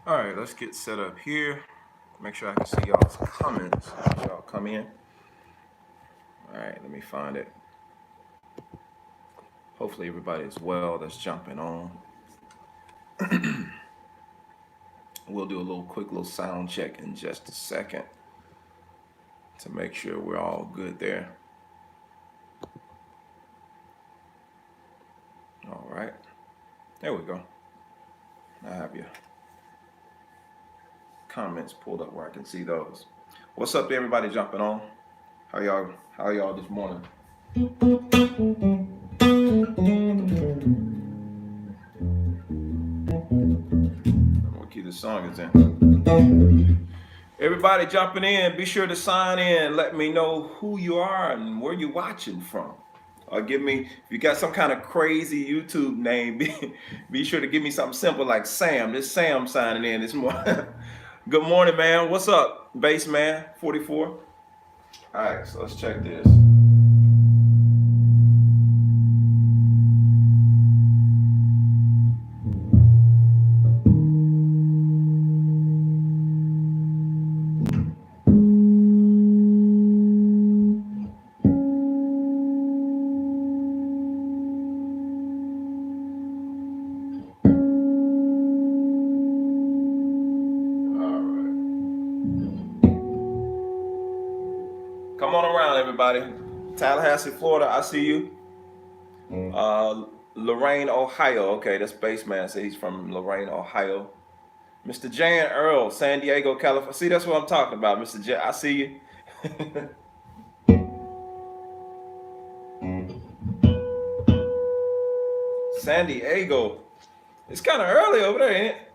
All right, let's get set up here. Make sure I can see y'all's comments as y'all come in. All right, let me find it. Hopefully everybody is well that's jumping on. We'll do a quick little sound check in just a second to make sure we're all good there. All right, there we go. I have your comments pulled up where I can see those. What's up to everybody jumping on? How y'all this morning? What key the song is in? Everybody jumping in, be sure to sign in. Let me know who you are and where you're watching from. Or give me, if you got some kind of crazy YouTube name, be sure to give me something simple like Sam. This Sam signing in this morning. Good morning, man. What's up, Bassman 44? All right, so let's check this. Come on around, everybody. Tallahassee, Florida, I see you. Lorain, Ohio. Okay, that's Bassman. So he's from Lorain, Ohio. Mr. Jan Earl, San Diego, California. See, that's what I'm talking about, Mr. Jan. I see you. San Diego. It's kind of early over there, ain't it?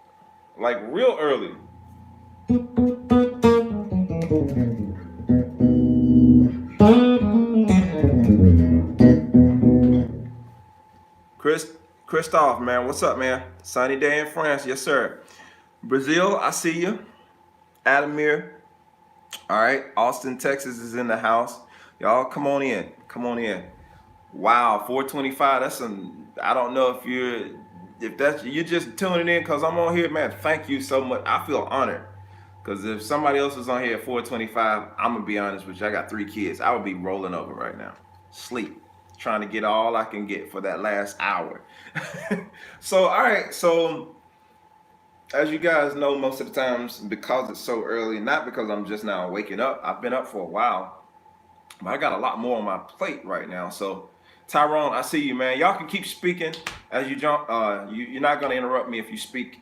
Like real early. Christophe, man, what's up, man? Sunny day in France, yes, sir. Brazil, I see you. Adamir, all right. Austin, Texas is in the house. Y'all, come on in. Come on in. Wow, 425. That's some. I don't know if you're just tuning in because I'm on here, man. Thank you so much. I feel honored because if somebody else was on here at 425, I'm gonna be honest with you. I got 3 kids. I would be rolling over right now, sleep, trying to get all I can get for that last hour. So, all right. So, as you guys know, most of the times, because it's so early, not because I'm just now waking up, I've been up for a while, but I got a lot more on my plate right now. So, Tyrone, I see you, man. Y'all can keep speaking as you jump. You're not going to interrupt me if you speak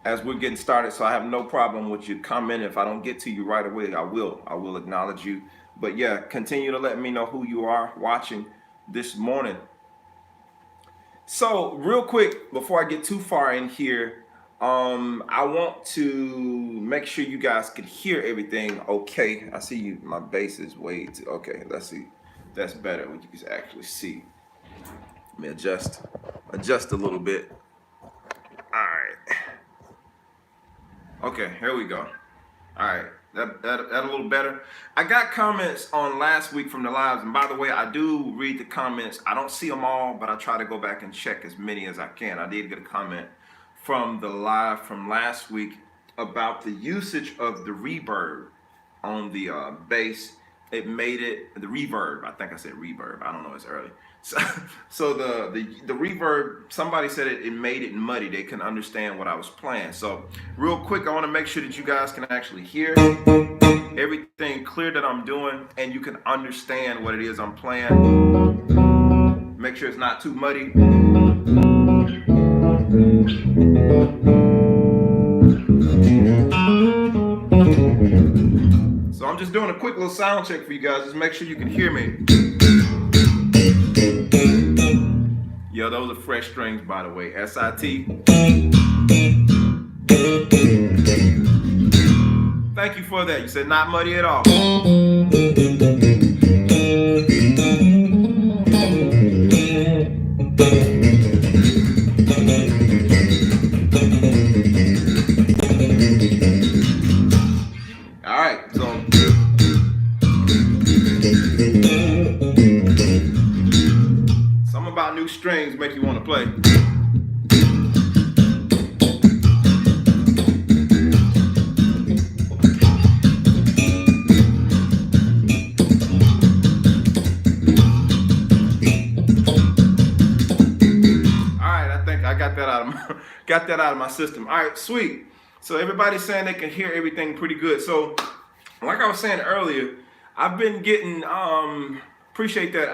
as we're getting started. So I have no problem with you commenting. If I don't get to you right away, I will acknowledge you. But yeah, continue to let me know who you are watching this morning. So real quick, before I get too far in here, I want to make sure you guys can hear everything okay. I see you, my bass is way too, okay, let's see. That's better, what you can actually see. Let me adjust a little bit. All right. Okay, here we go. All right, that a little better. I got comments on last week from the lives, and by the way, I do read the comments. I don't see them all, but I try to go back and check as many as I can. I did get a comment from the live from last week about the usage of the reverb on the bass. It made it the reverb. I think I said reverb. I don't know. It's early. So the reverb. Somebody said it made it muddy. They couldn't understand what I was playing. So real quick, I want to make sure that you guys can actually hear everything clear that I'm doing, and you can understand what it is I'm playing. Make sure it's not too muddy. So I'm just doing a quick little sound check for you guys. Just make sure you can hear me. Yo, those are fresh strings, by the way. SIT. Thank you for that. You said not muddy at all. All right, so something about new strings make you want to play. I got that out of my, got that out of my system. All right, sweet. So everybody's saying they can hear everything pretty good. So like I was saying earlier, I've been getting appreciate that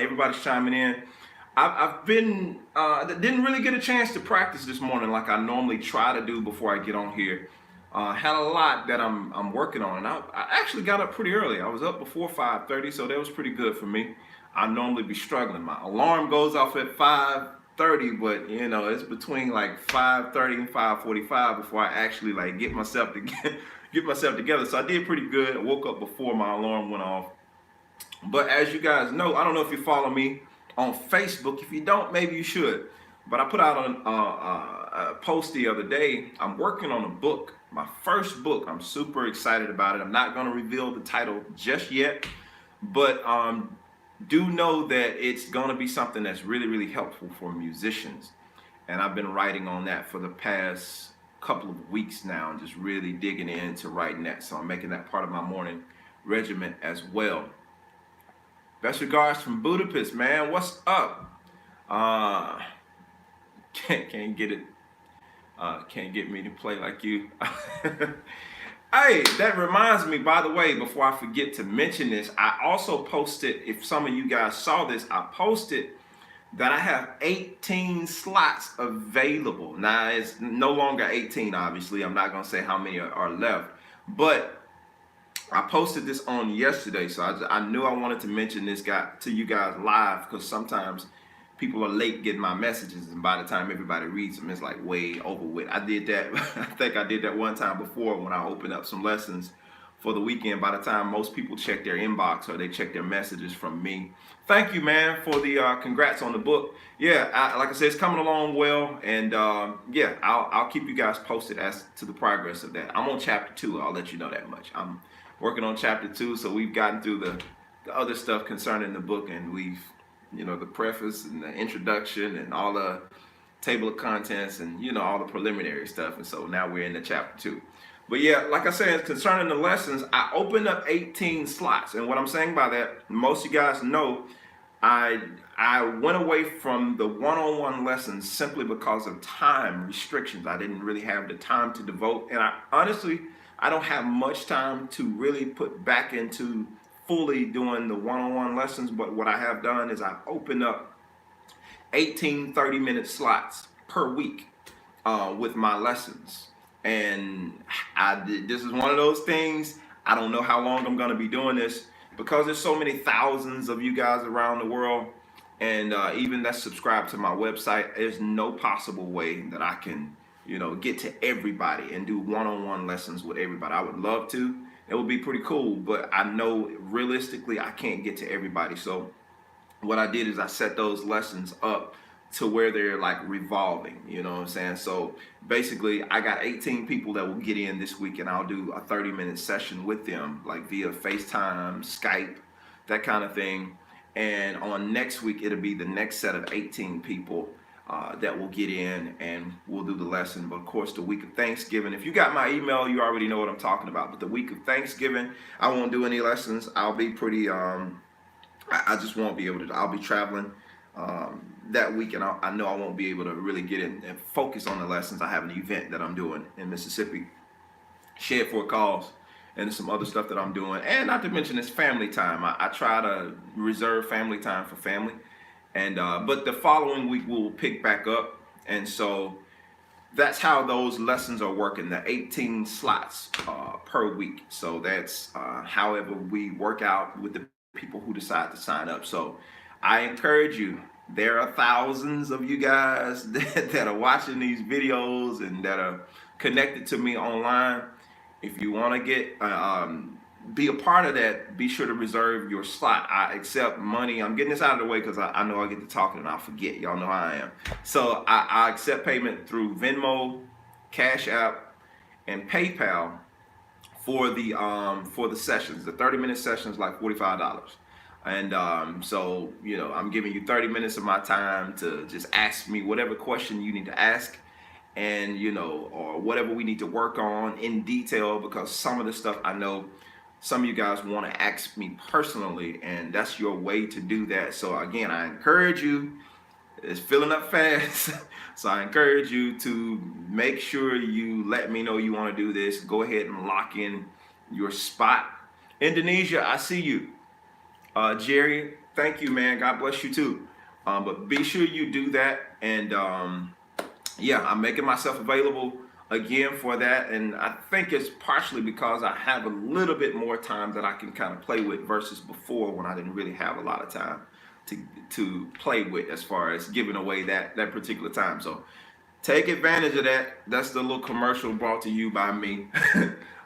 everybody's chiming in. I've been didn't really get a chance to practice this morning like I normally try to do before I get on here. Had a lot that I'm working on, and I actually got up pretty early. I was up before 5:30, so that was pretty good for me. I normally be struggling. My alarm goes off at 5:30, but you know it's between like 5:30 and 5:45 before I actually like get myself together. So I did pretty good. I woke up before my alarm went off. But as you guys know, I don't know if you follow me on Facebook. If you don't, maybe you should. But I put out a post the other day. I'm working on a book, my first book. I'm super excited about it. I'm not going to reveal the title just yet, but do know that it's going to be something that's really, really helpful for musicians. And I've been writing on that for the past couple of weeks now and just really digging into writing that. So I'm making that part of my morning regimen as well. Best regards from Budapest, man. What's up? Can't get it. Can't get me to play like you. Hey, that reminds me, by the way, before I forget to mention this, I also posted, if some of you guys saw this, I posted that I have 18 slots available. Now, it's no longer 18, obviously. I'm not going to say how many are left. But I posted this on yesterday, so I knew I wanted to mention this guy to you guys live because sometimes people are late getting my messages, and by the time everybody reads them, it's like way over with. I did that. I think I did that one time before when I opened up some lessons for the weekend. By the time most people check their inbox or they check their messages from me. Thank you, man, for the congrats on the book. Yeah, like I said, it's coming along well, and yeah, I'll keep you guys posted as to the progress of that. I'm on chapter 2. I'll let you know that much. I'm working on chapter 2, so we've gotten through the other stuff concerning the book, and we've, you know, the preface and the introduction and all the table of contents and, you know, all the preliminary stuff. And so now we're in the chapter 2. But yeah, like I said, concerning the lessons, I opened up 18 slots. And what I'm saying by that, most of you guys know, I went away from the one-on-one lessons simply because of time restrictions. I didn't really have the time to devote. And I don't have much time to really put back into fully doing the one-on-one lessons, but what I have done is I've opened up 18 30-minute slots per week with my lessons. And this is one of those things, I don't know how long I'm going to be doing this because there's so many thousands of you guys around the world, and even that's subscribed to my website. There's no possible way that I can, you know, get to everybody and do one-on-one lessons with everybody. I would love to. It would be pretty cool, but I know realistically I can't get to everybody. So what I did is I set those lessons up to where they're like revolving, you know what I'm saying? So basically I got 18 people that will get in this week, and I'll do a 30-minute session with them, like via FaceTime, Skype, that kind of thing. And on next week, it'll be the next set of 18 people that will get in, and we'll do the lesson. But of course, the week of Thanksgiving, if you got my email, you already know what I'm talking about. But the week of Thanksgiving, I won't do any lessons. I'll be pretty, I just won't be able to. I'll be traveling that week, and I know I won't be able to really get in and focus on the lessons. I have an event that I'm doing in Mississippi, Shed for a Cause, and some other stuff that I'm doing. And not to mention it's family time. I try to reserve family time for family. And but the following week we'll pick back up, and so that's how those lessons are working. The 18 slots per week. So that's however we work out with the people who decide to sign up. So I encourage you. There are thousands of you guys that are watching these videos and that are connected to me online. If you want to get be a part of that, be sure to reserve your slot. I accept money. I'm getting this out of the way because I know I get to talking and I'll forget. Y'all know how I am. So I accept payment through Venmo, Cash App, and PayPal for the sessions. The 30-minute session is like $45. And so, you know, I'm giving you 30 minutes of my time to just ask me whatever question you need to ask, and, you know, or whatever we need to work on in detail, because some of the stuff I know some of you guys want to ask me personally, and that's your way to do that. So again, I encourage you, It's filling up fast. So I encourage you to make sure you let me know you want to do this. Go ahead and lock in your spot. Indonesia, I see you. Jerry, thank you, man. God bless you too. But be sure you do that. And yeah, I'm making myself available again for that. And I think it's partially because I have a little bit more time that I can kind of play with versus before when I didn't really have a lot of time to play with as far as giving away that particular time. So take advantage of that. That's the little commercial brought to you by me.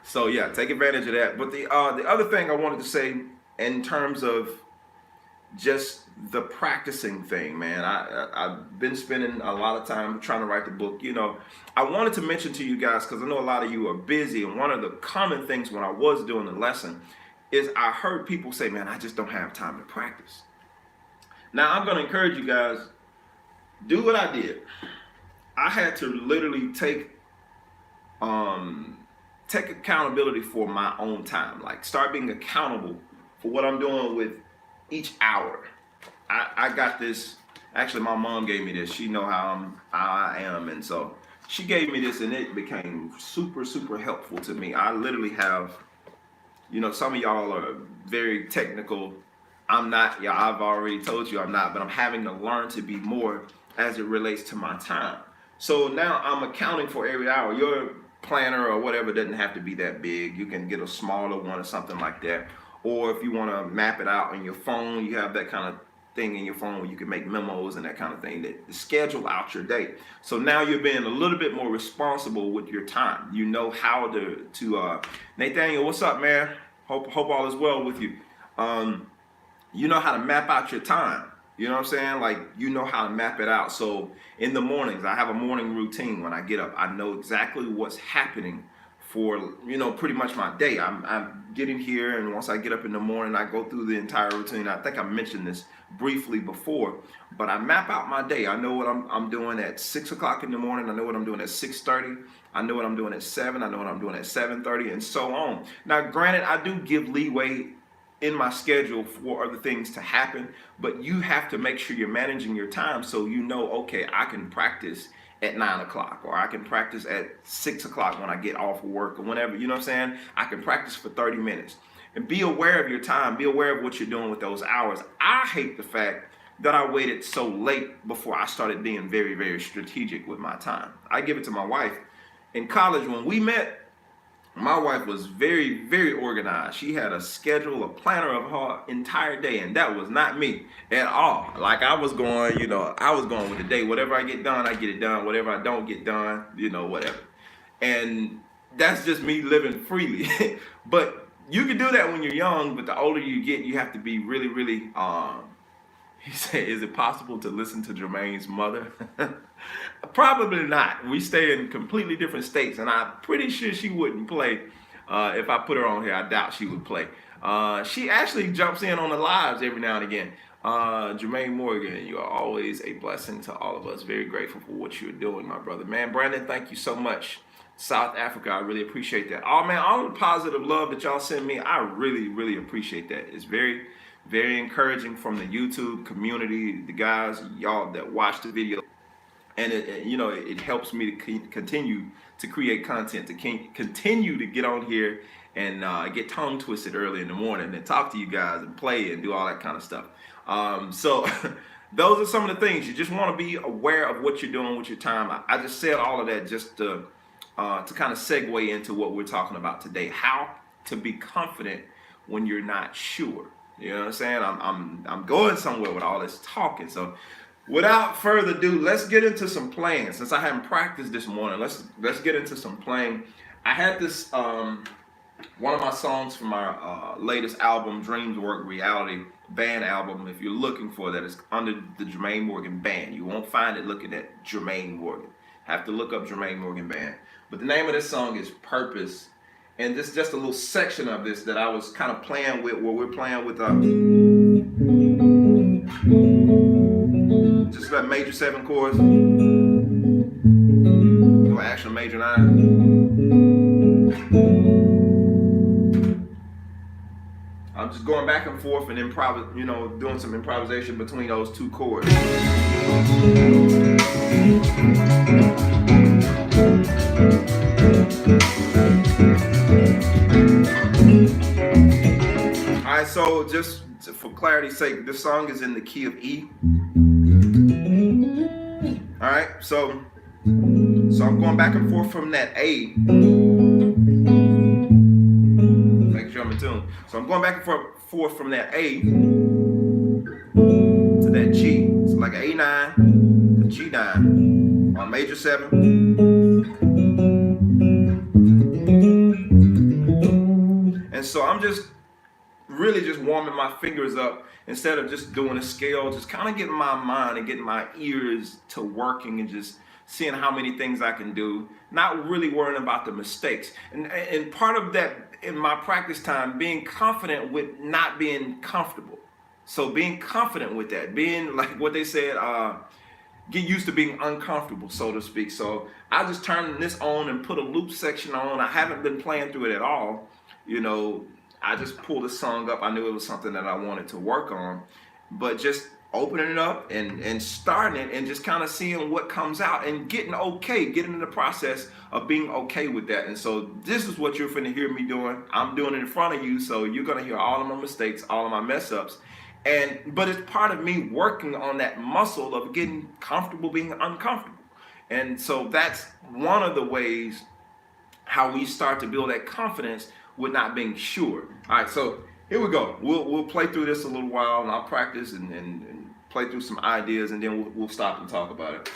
So yeah, take advantage of that. But the other thing I wanted to say in terms of just the practicing thing, man, I've been spending a lot of time trying to write the book. You know, I wanted to mention to you guys, because I know a lot of you are busy, and one of the common things when I was doing the lesson is I heard people say, man, I just don't have time to practice. Now, I'm going to encourage you guys, do what I did. I had to literally take accountability for my own time. Like, start being accountable for what I'm doing with each hour. I got this. Actually, my mom gave me this. She know how I am, and so she gave me this, and it became super, super helpful to me. I literally have, you know, some of y'all are very technical. I'm not. Yeah, I've already told you I'm not, but I'm having to learn to be more as it relates to my time. So now I'm accounting for every hour. Your planner or whatever doesn't have to be that big. You can get a smaller one or something like that. Or if you want to map it out on your phone, you have that kind of thing in your phone where you can make memos and that kind of thing that schedule out your day. So now you're being a little bit more responsible with your time. You know how to Nathaniel, what's up, man? Hope all is well with you. You know how to map out your time. You know what I'm saying? Like, you know how to map it out. So in the mornings, I have a morning routine. When I get up, I know exactly what's happening for, you know, pretty much my day. I'm getting here, and once I get up in the morning, I go through the entire routine. I think I mentioned this briefly before, but I map out my day. I know what I'm doing at 6 o'clock in the morning. I know what I'm doing at 6:30. I know what I'm doing at 7. I know what I'm doing at 7:30, and so on. Now, granted, I do give leeway in my schedule for other things to happen, but you have to make sure you're managing your time so you know, okay, I can practice at 9 o'clock, or I can practice at 6 o'clock when I get off of work, or whenever, you know what I'm saying? I can practice for 30 minutes. And be aware of your time. Be aware of what you're doing with those hours. I hate the fact that I waited so late before I started being very, very strategic with my time. I give it to my wife. In college, when we met, my wife was very, very organized. She had a schedule, a planner of her entire day, and that was not me at all. Like, I was going, you know, I was going with the day. Whatever I get done, I get it done. Whatever I don't get done, you know, whatever. And that's just me living freely. But you can do that when you're young, but the older you get, you have to be really, really, he said, is it possible to listen to Jermaine's mother? Probably not. We stay in completely different states, and I'm pretty sure she wouldn't play. If I put her on here, I doubt she would play. She actually jumps in on the lives every now and again. Jermaine Morgan, you are always a blessing to all of us. Very grateful for what you're doing, my brother. Man, Brandon, thank you so much. South Africa, I really appreciate that. Oh, man, all the positive love that y'all send me, I really, really appreciate that. It's very, very encouraging from the YouTube community, the guys, y'all that watch the video. And it helps me to continue to create content, to continue to get on here and get tongue twisted early in the morning and talk to you guys and play and do all that kind of stuff. So those are some of the things. You just want to be aware of what you're doing with your time. I just said all of that just to kind of segue into what we're talking about today. How to be confident when you're not sure. You know what I'm saying? I'm going somewhere with all this talking. So without further ado, let's get into some playing. Since I haven't practiced this morning, let's get into some playing. I had this one of my songs from my latest album, Dreams Work Reality band album. If you're looking for that, it's under the Jermaine Morgan Band. You won't find it looking at Jermaine Morgan. Have to look up Jermaine Morgan Band. But the name of this song is Purpose. And this is just a little section of this that I was kind of playing with, where we're playing with just that major 7 chords, or actually major 9. I'm just just going back and forth and doing some improvisation between those two chords. Alright, so just for clarity's sake, this song is in the key of E. Alright, so I'm going back and forth from that A. Make sure I'm in tune. So I'm going back and forth from that A to that G. So like an A9 to G9, or major 7. And so I'm just really just warming my fingers up instead of just doing a scale, just kind of getting my mind and getting my ears to working and just seeing how many things I can do, not really worrying about the mistakes. And part of that in my practice time, being confident with not being comfortable. So being confident with that, being like what they said, get used to being uncomfortable, so to speak. So I just turned this on and put a loop section on. I haven't been playing through it at all. I just pulled the song up. I knew it was something that I wanted to work on, but just opening it up and starting it and just kind of seeing what comes out and getting in the process of being okay with that. And so this is what you're finna hear me doing. I'm doing it in front of you, so you're gonna hear all of my mistakes, all of my mess ups. But it's part of me working on that muscle of getting comfortable being uncomfortable. And so that's one of the ways how we start to build that confidence with not being sure. All right, so here we go. We'll play through this a little while, and I'll practice and play through some ideas, and then we'll stop and talk about it.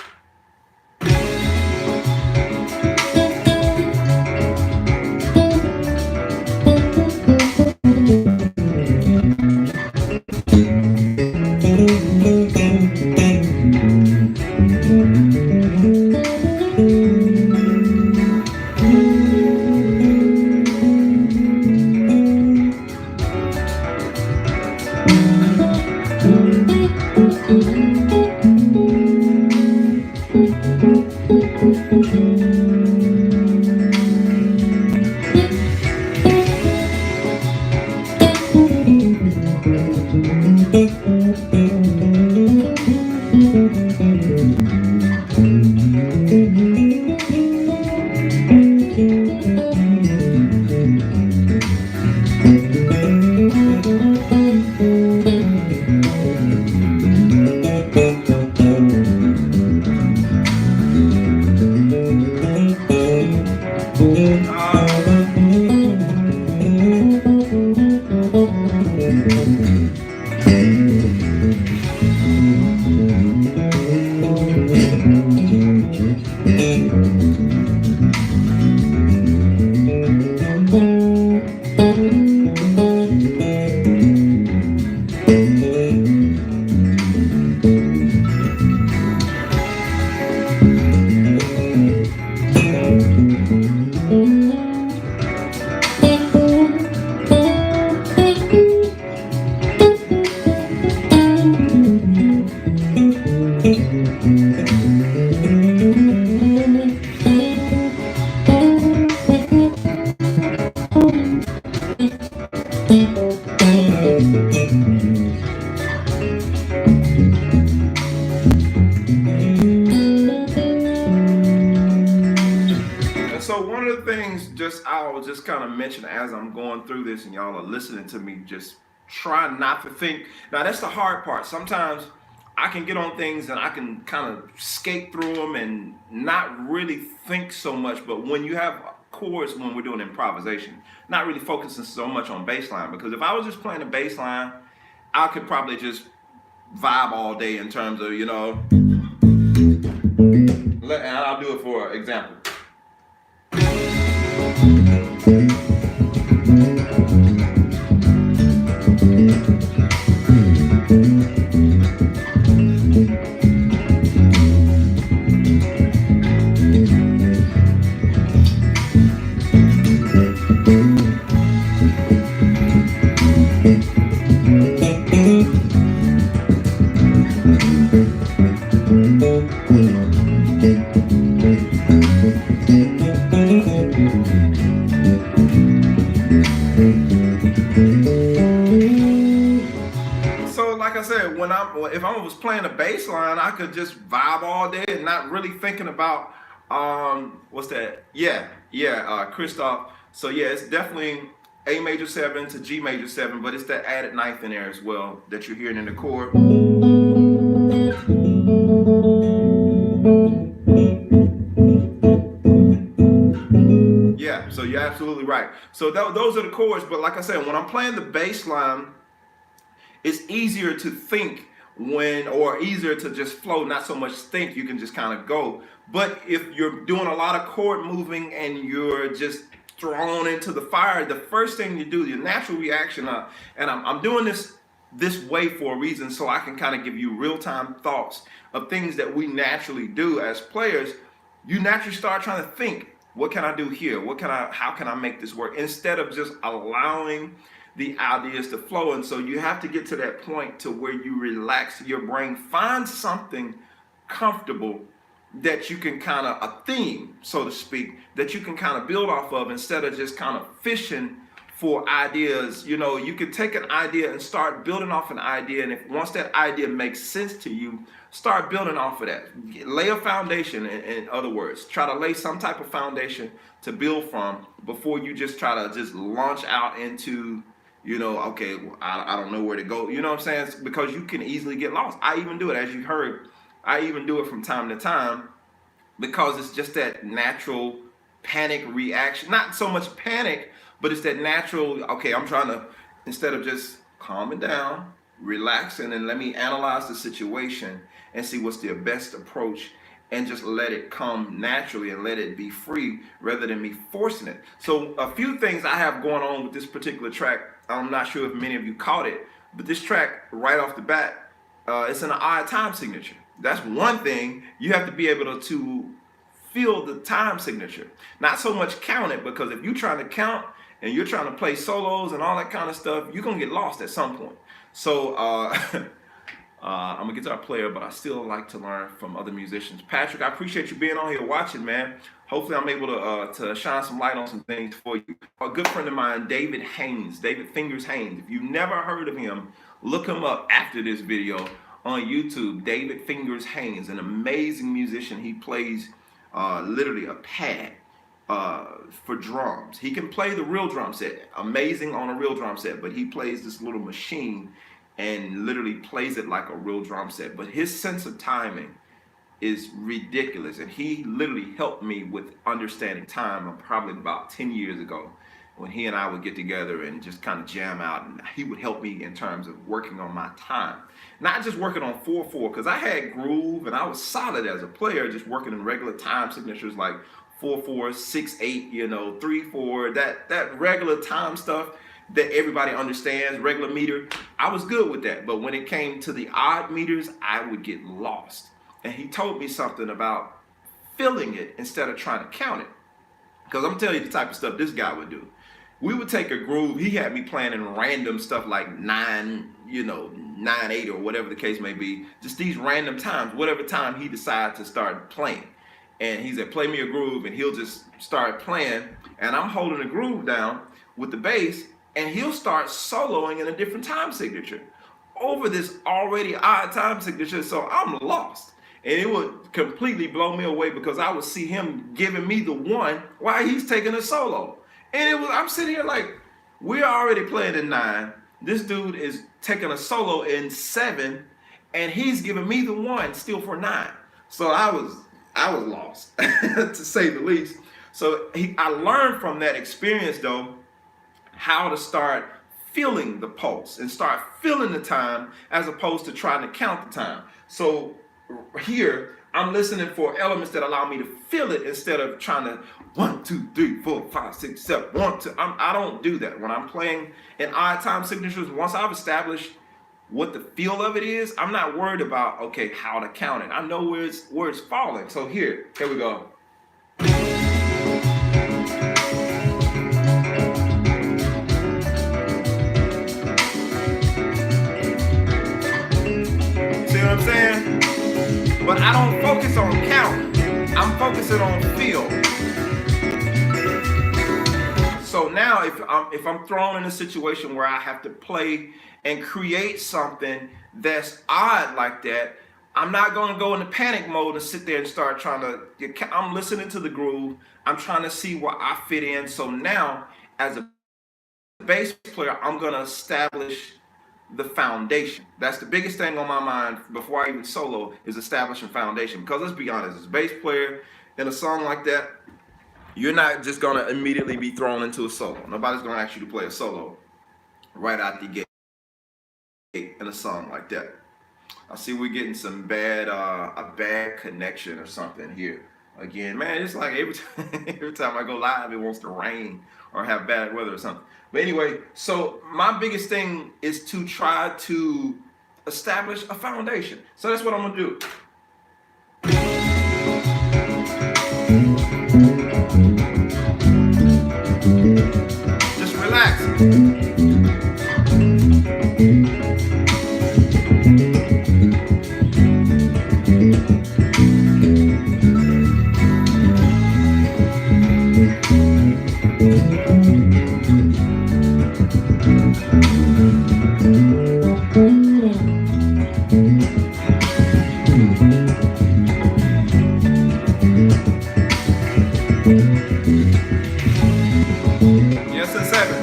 I'll just kind of mention as I'm going through this and y'all are listening to me, just try not to think. Now that's the hard part. Sometimes I can get on things and I can kind of skate through them and not really think so much. But when you have chords, when we're doing improvisation, not really focusing so much on bass line, because if I was just playing the bass line, I could probably just vibe all day in terms of, and I'll do it for example. if I was playing a bass line, I could just vibe all day and not really thinking about what's that? Christoph. So yeah, it's definitely A major 7 to G major 7, but it's that added ninth in there as well that you're hearing in the chord. Yeah, so you're absolutely right. So those are the chords, but like I said, when I'm playing the bass line, it's easier to think or easier to just flow, not so much think, you can just kind of go. But if you're doing a lot of chord moving and you're just thrown into the fire, the first thing you do, your natural reaction, and I'm doing this way for a reason, so I can kind of give you real-time thoughts of things that we naturally do as players. You naturally start trying to think, what can I do here? How can I make this work? Instead of just allowing the ideas to flow. And so you have to get to that point to where you relax your brain, find something comfortable that you can kind of, a theme, so to speak, that you can kind of build off of instead of just kind of fishing for ideas. You know, you could take an idea and start building off an idea. And if once that idea makes sense to you, start building off of that. Lay a foundation, in other words. Try to lay some type of foundation to build from before you just try to just launch out into, you know, okay, well, I don't know where to go. You know what I'm saying? Because you can easily get lost. I even do it, as you heard. I even do it from time to time because it's just that natural panic reaction. Not so much panic, but it's that natural, okay, I'm trying to, instead of just calming down, relaxing, and let me analyze the situation and see what's the best approach, and just let it come naturally and let it be free rather than me forcing it. So a few things I have going on with this particular track. I'm not sure if many of you caught it, but this track right off the bat, it's an odd time signature. That's one thing. You have to be able to feel the time signature. Not so much count it, because if you're trying to count and you're trying to play solos and all that kind of stuff, you're going to get lost at some point. So I'm a guitar player, but I still like to learn from other musicians. Patrick, I appreciate you being on here watching, man. Hopefully I'm able to shine some light on some things for you. A good friend of mine, David Fingers Haynes. If you've never heard of him, look him up after this video on YouTube. David Fingers Haynes, an amazing musician. He plays literally a pad for drums. He can play the real drum set, amazing on a real drum set, but he plays this little machine and literally plays it like a real drum set. But his sense of timing is ridiculous, and he literally helped me with understanding time probably about 10 years ago, when he and I would get together and just kind of jam out, and he would help me in terms of working on my time. Not just working on 4/4, because I had groove and I was solid as a player, just working in regular time signatures like 4/4, 6/8, you know, 3/4, that regular time stuff that everybody understands, regular meter. I was good with that, but when it came to the odd meters, I would get lost. And he told me something about feeling it instead of trying to count it. Because I'm telling you the type of stuff this guy would do. We would take a groove. He had me playing in random stuff like 9/8 or whatever the case may be. Just these random times, whatever time he decided to start playing. And he said, play me a groove, and he'll just start playing. And I'm holding the groove down with the bass, and he'll start soloing in a different time signature over this already odd time signature. So I'm lost. And it would completely blow me away, because I would see him giving me the one while he's taking a solo. And I'm sitting here like, we're already playing in 9. This dude is taking a solo in 7, and he's giving me the one still for 9. So I was lost, to say the least. So I learned from that experience, though, how to start feeling the pulse and start feeling the time as opposed to trying to count the time. So here, I'm listening for elements that allow me to feel it instead of trying to 1, 2, 3, 4, 5, 6, 7, 1, 2. I don't do that. When I'm playing in odd time signatures, once I've established what the feel of it is, I'm not worried about, okay, how to count it. I know where it's falling. So here we go. See what I'm saying? But I don't focus on count. I'm focusing on feel. So so now if I'm thrown in a situation where I have to play and create something that's odd like that, I'm not going to go into panic mode and sit there and start trying to. I'm listening to the groove. I'm trying to see where I fit in. So now, as a bass player, I'm going to establish the foundation. That's the biggest thing on my mind before I even solo, is establishing foundation. Because let's be honest, as a bass player in a song like that, you're not just going to immediately be thrown into a solo. Nobody's going to ask you to play a solo right out the gate in a song like that. I see we're getting some a bad connection or something here. Again, man, it's like every time I go live, it wants to rain or have bad weather or something. But anyway, so my biggest thing is to try to establish a foundation. So that's what I'm gonna do. Just relax. Yes, and seven.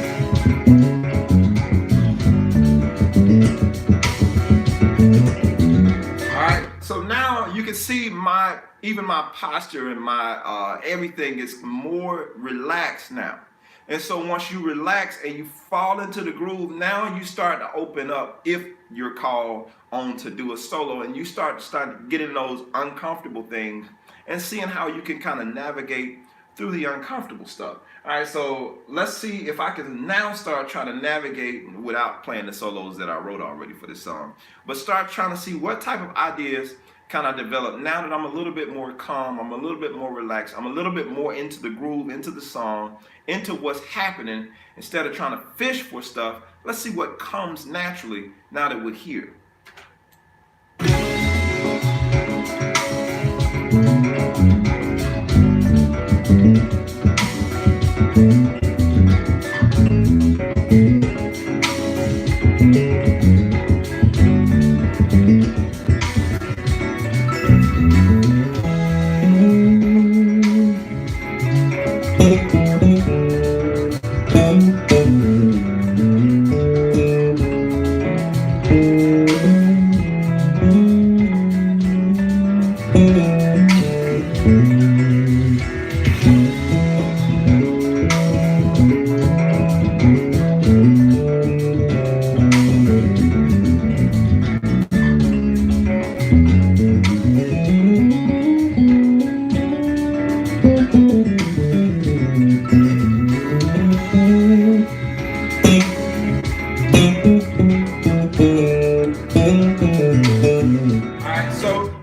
All right. So now you can see even my posture and my everything is more relaxed now. And so once you relax and you fall into the groove, now you start to open up if you're called on to do a solo, and you start getting those uncomfortable things and seeing how you can kind of navigate through the uncomfortable stuff. All right, so let's see if I can now start trying to navigate without playing the solos that I wrote already for this song, but start trying to see what type of ideas can I develop now that I'm a little bit more calm, I'm a little bit more relaxed, I'm a little bit more into the groove, into the song, into what's happening. Instead of trying to fish for stuff, let's see what comes naturally now that we're here.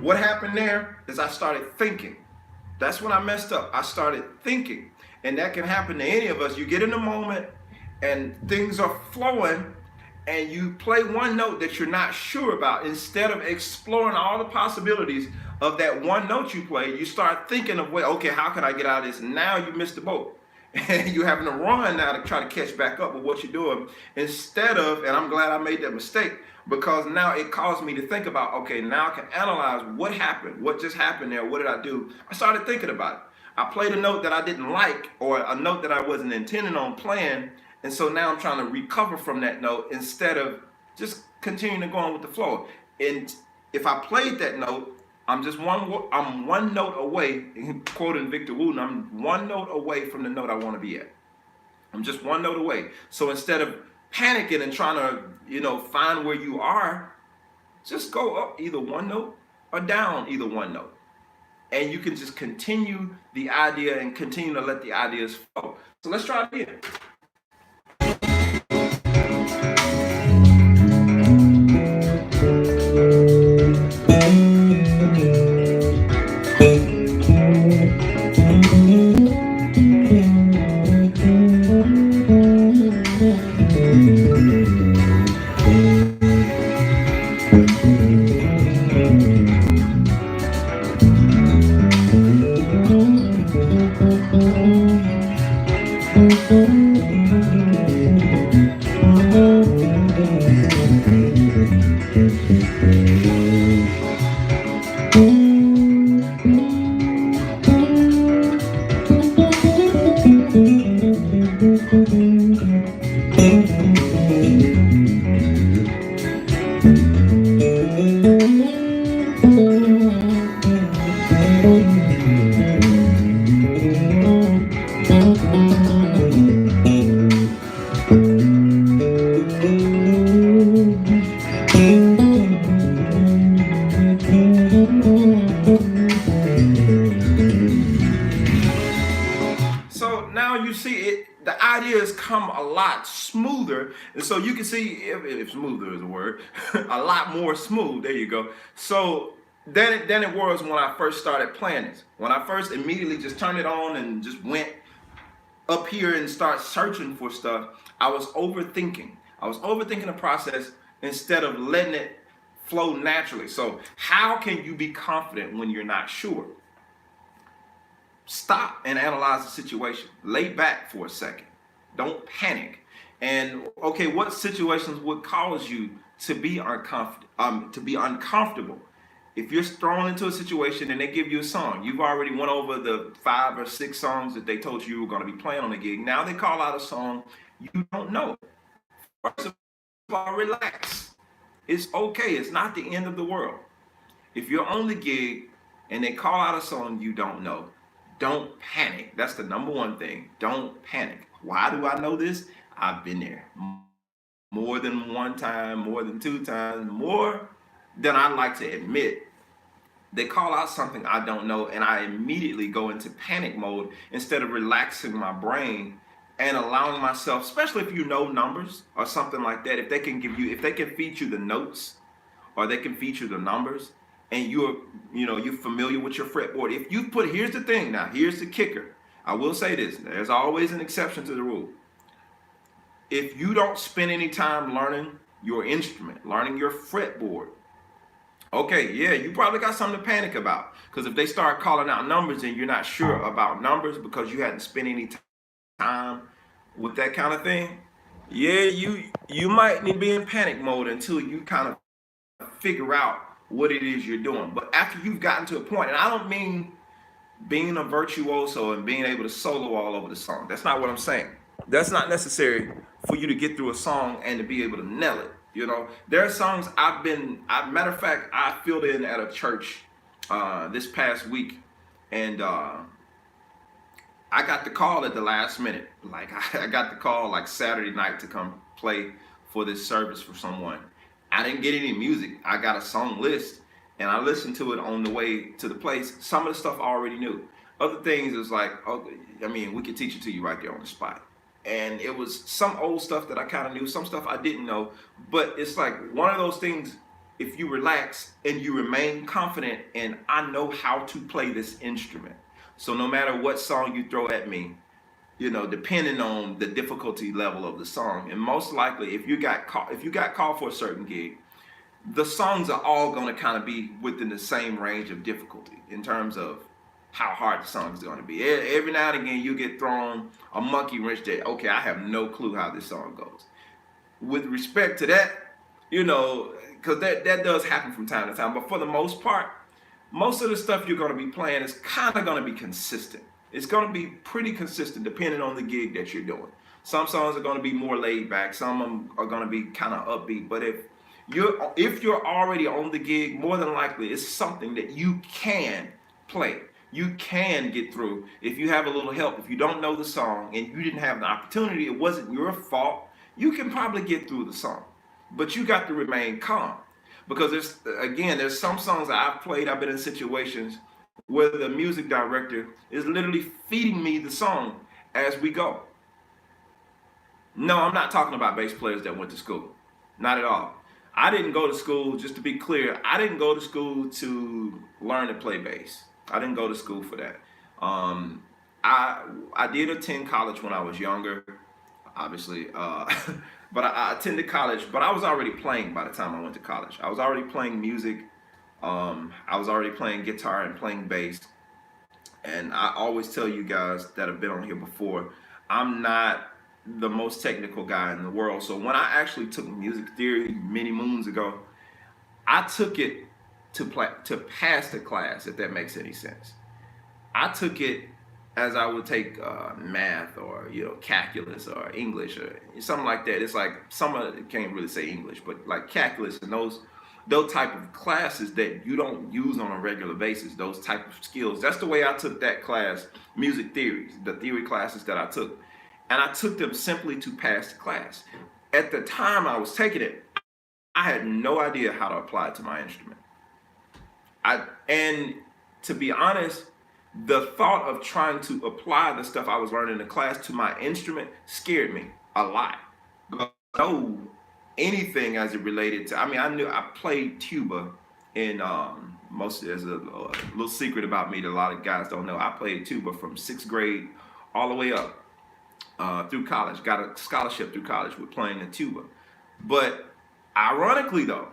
What happened there is I started thinking. That's when I messed up. I started thinking. And that can happen to any of us. You get in a moment and things are flowing and you play one note that you're not sure about. Instead of exploring all the possibilities of that one note you played, you start thinking of, well, okay, how can I get out of this? Now you missed the boat. And you're having to run now to try to catch back up with what you're doing. Instead of, and I'm glad I made that mistake, because now it caused me to think about, okay, now I can analyze what happened, what just happened there, what did I do? I started thinking about it. I played a note that I didn't like, or a note that I wasn't intending on playing, and so now I'm trying to recover from that note instead of just continuing to go on with the flow. And if I played that note, I'm one note away, quoting Victor Wooten, I'm one note away from the note I want to be at. I'm just one note away. So instead of panicking and trying to, find where you are, just go up either one note or down either one note. And you can just continue the idea and continue to let the ideas flow. So let's try it again. you see it, the ideas come a lot smoother, and so you can see if smoother is a word, a lot more smooth. There you go. So then it was when I first started playing this. When I first immediately just turned it on and just went up here and start searching for stuff, I was overthinking. I was overthinking the process instead of letting it flow naturally. So how can you be confident when you're not sure? Stop and analyze the situation. Lay back for a second. Don't panic. And okay, what situations would cause you to be uncomfortable? If you're thrown into a situation and they give you a song, you've already went over the 5 or 6 songs that they told you were going to be playing on the gig. Now they call out a song you don't know. First of all, relax. It's okay. It's not the end of the world. If you're on the gig and they call out a song you don't know, don't panic. That's the number one thing. Don't panic. Why do I know this? I've been there more than one time, more than 2 times, more than I'd like to admit. They call out something I don't know, and I immediately go into panic mode instead of relaxing my brain and allowing myself, especially if you know numbers or something like that, if they can feed you the notes or they can feed you the numbers, and you're familiar with your fretboard. If you put, here's the thing now, here's the kicker. I will say this, there's always an exception to the rule. If you don't spend any time learning your instrument, learning your fretboard, okay, yeah, you probably got something to panic about. Because if they start calling out numbers and you're not sure about numbers because you hadn't spent any time with that kind of thing, yeah, you might need to be in panic mode until you kind of figure out what it is you're doing. But after you've gotten to a point, and I don't mean being a virtuoso and being able to solo all over the song. That's not what I'm saying. That's not necessary for you to get through a song and to be able to nail it. There are songs matter of fact, I filled in at a church this past week, and I got the call at the last minute. Like I got the call like Saturday night to come play for this service for someone. I didn't get any music. I got a song list, and I listened to it on the way to the place. Some of the stuff I already knew. Other things is like, we could teach it to you right there on the spot. And it was some old stuff that I kind of knew, some stuff I didn't know. But it's like one of those things, if you relax and you remain confident, and I know how to play this instrument. So no matter what song you throw at me, depending on the difficulty level of the song, and most likely if you got called for a certain gig, the songs are all going to kind of be within the same range of difficulty in terms of how hard the song is going to be. Every now and again you get thrown a monkey wrench that, okay, I have no clue how this song goes. With respect to that, because that does happen from time to time, but for the most part, most of the stuff you're going to be playing is kind of going to be consistent. It's going to be pretty consistent depending on the gig that you're doing. Some songs are going to be more laid back. Some of them are going to be kind of upbeat. But if you're already on the gig, more than likely it's something that you can play. You can get through if you have a little help. If you don't know the song and you didn't have the opportunity, it wasn't your fault, you can probably get through the song. But you got to remain calm. Because there's some songs that I've played, I've been in situations where the music director is literally feeding me the song as we go. No, I'm not talking about bass players that went to school. Not at all. I didn't go to school, just to be clear, I didn't go to school to learn to play bass. I didn't go to school for that. I did attend college when I was younger, obviously, but I attended college, but I was already playing by the time I went to college. I was already playing music. I was already playing guitar and playing bass. And I always tell you guys that have been on here before, I'm not the most technical guy in the world. So when I actually took music theory many moons ago, I took it to pass the class, if that makes any sense. I took it as I would take math or calculus or English or something like that. It's like some of it can't really say English, but like calculus and those type of classes that you don't use on a regular basis, those type of skills. That's the way I took that class, music theories, the theory classes that I took. And I took them simply to pass the class. At the time I was taking it, I had no idea how to apply it to my instrument. And to be honest, The thought of trying to apply the stuff I was learning in class to my instrument scared me a lot. Because I know anything as it related to, I mean, I knew I played tuba in most, there's a little secret about me that a lot of guys don't know. I played tuba from 6th grade all the way up through college. Got a scholarship through college with playing the tuba. But ironically, though,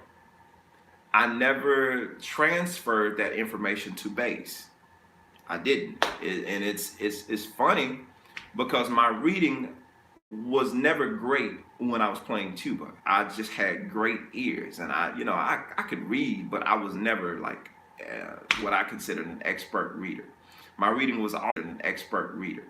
I never transferred that information to bass. I didn't, and it's funny because my reading was never great when I was playing tuba. I just had great ears, and I could read, but I was never like what I considered an expert reader. My reading was always an expert reader.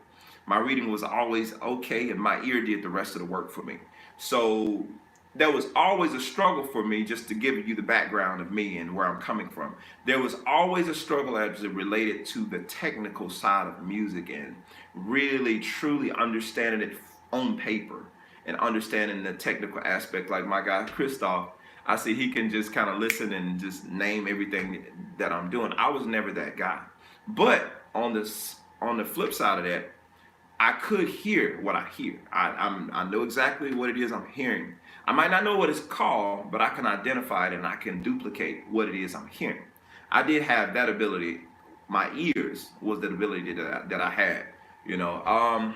My reading was always okay, and my ear did the rest of the work for me. So there was always a struggle for me, just to give you the background of me and where I'm coming from. There was always a struggle as it related to the technical side of music and really truly understanding it on paper and understanding the technical aspect. Like my guy Christoph, I see he can just kind of listen and just name everything that I'm doing. I was never that guy. But on the flip side of that, I could hear what I hear. I know exactly what it is I'm hearing. I might not know what it's called, but I can identify it and I can duplicate what it is I'm hearing. I did have that ability. My ears was the ability that I had. You know,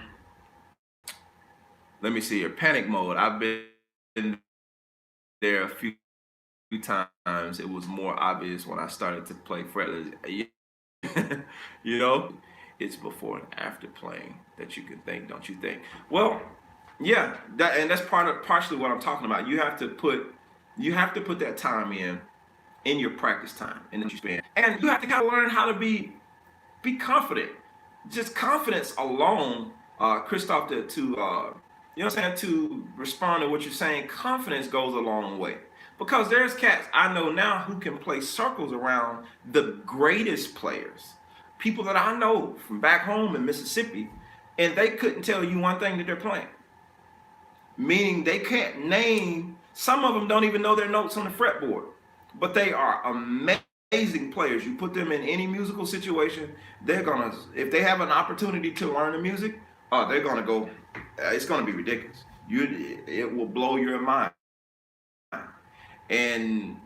let me see here. Panic mode. I've been there a few times. It was more obvious when I started to play fretless. You know, it's before and after playing that you can think, don't you think? Well, yeah, that's partially what I'm talking about. You have to put that time in your practice time, and then you spend, and you have to kind of learn how to be confident. Just confidence alone, Christoph, to you know what I'm saying, to respond to what you're saying, confidence goes a long way. Because there's cats I know now who can play circles around the greatest players, people that I know from back home in Mississippi, and they couldn't tell you one thing that they're playing. Meaning they can't name, some of them don't even know their notes on the fretboard, but they are amazing players. You put them in any musical situation, they're gonna, if they have an opportunity to learn the music, they're gonna go, it's gonna be ridiculous. It will blow your mind. And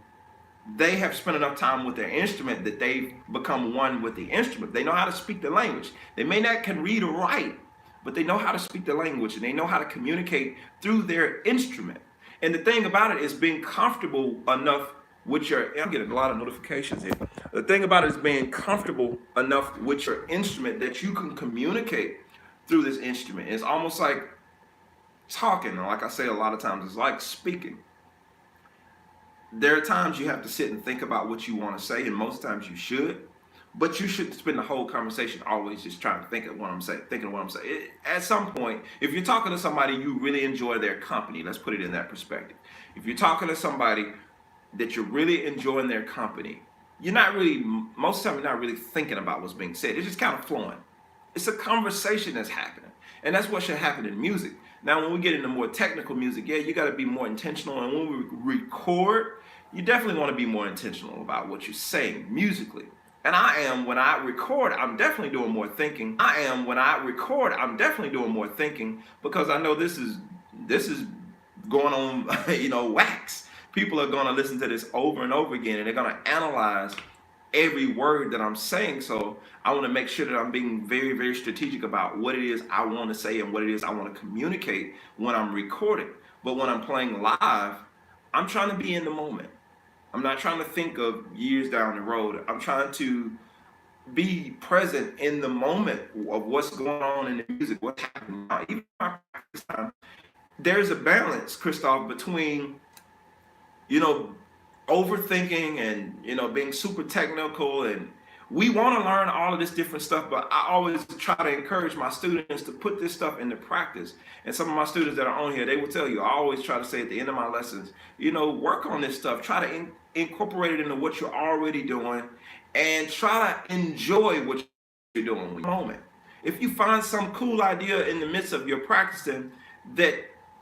they have spent enough time with their instrument that they've become one with the instrument. They know how to speak the language. They may not can read or write, but they know how to speak the language and they know how to communicate through their instrument. And the thing about it is being comfortable enough with your, I'm getting a lot of notifications here. The thing about it is being comfortable enough with your instrument that you can communicate through this instrument. It's almost like talking. Like I say a lot of times, it's like speaking. There are times you have to sit and think about what you want to say, and most times you should. But you should spend the whole conversation always just trying to think of what I'm saying, thinking of what I'm saying. At some point, if you're talking to somebody you really enjoy their company, let's put it in that perspective. If you're talking to somebody that you're really enjoying their company, you're not really, most of the time you're not really thinking about what's being said. It's just kind of flowing. It's a conversation that's happening. And that's what should happen in music. Now, when we get into more technical music, yeah, you got to be more intentional. And when we record, you definitely want to be more intentional about what you're saying musically. And I am when I record, I'm definitely doing more thinking. Because I know this is going on, wax. People are going to listen to this over and over again, and they're going to analyze every word that I'm saying. So I want to make sure that I'm being very, very strategic about what it is I want to say and what it is I want to communicate when I'm recording. But when I'm playing live, I'm trying to be in the moment. I'm not trying to think of years down the road. I'm trying to be present in the moment of what's going on in the music, what's happening now. Even my practice time, there's a balance, Christoph, between, overthinking and, being super technical. And we want to learn all of this different stuff, but I always try to encourage my students to put this stuff into practice. And some of my students that are on here, they will tell you, I always try to say at the end of my lessons, work on this stuff. Try to incorporate it into what you're already doing and try to enjoy what you're doing with the moment. If you find some cool idea in the midst of your practicing that,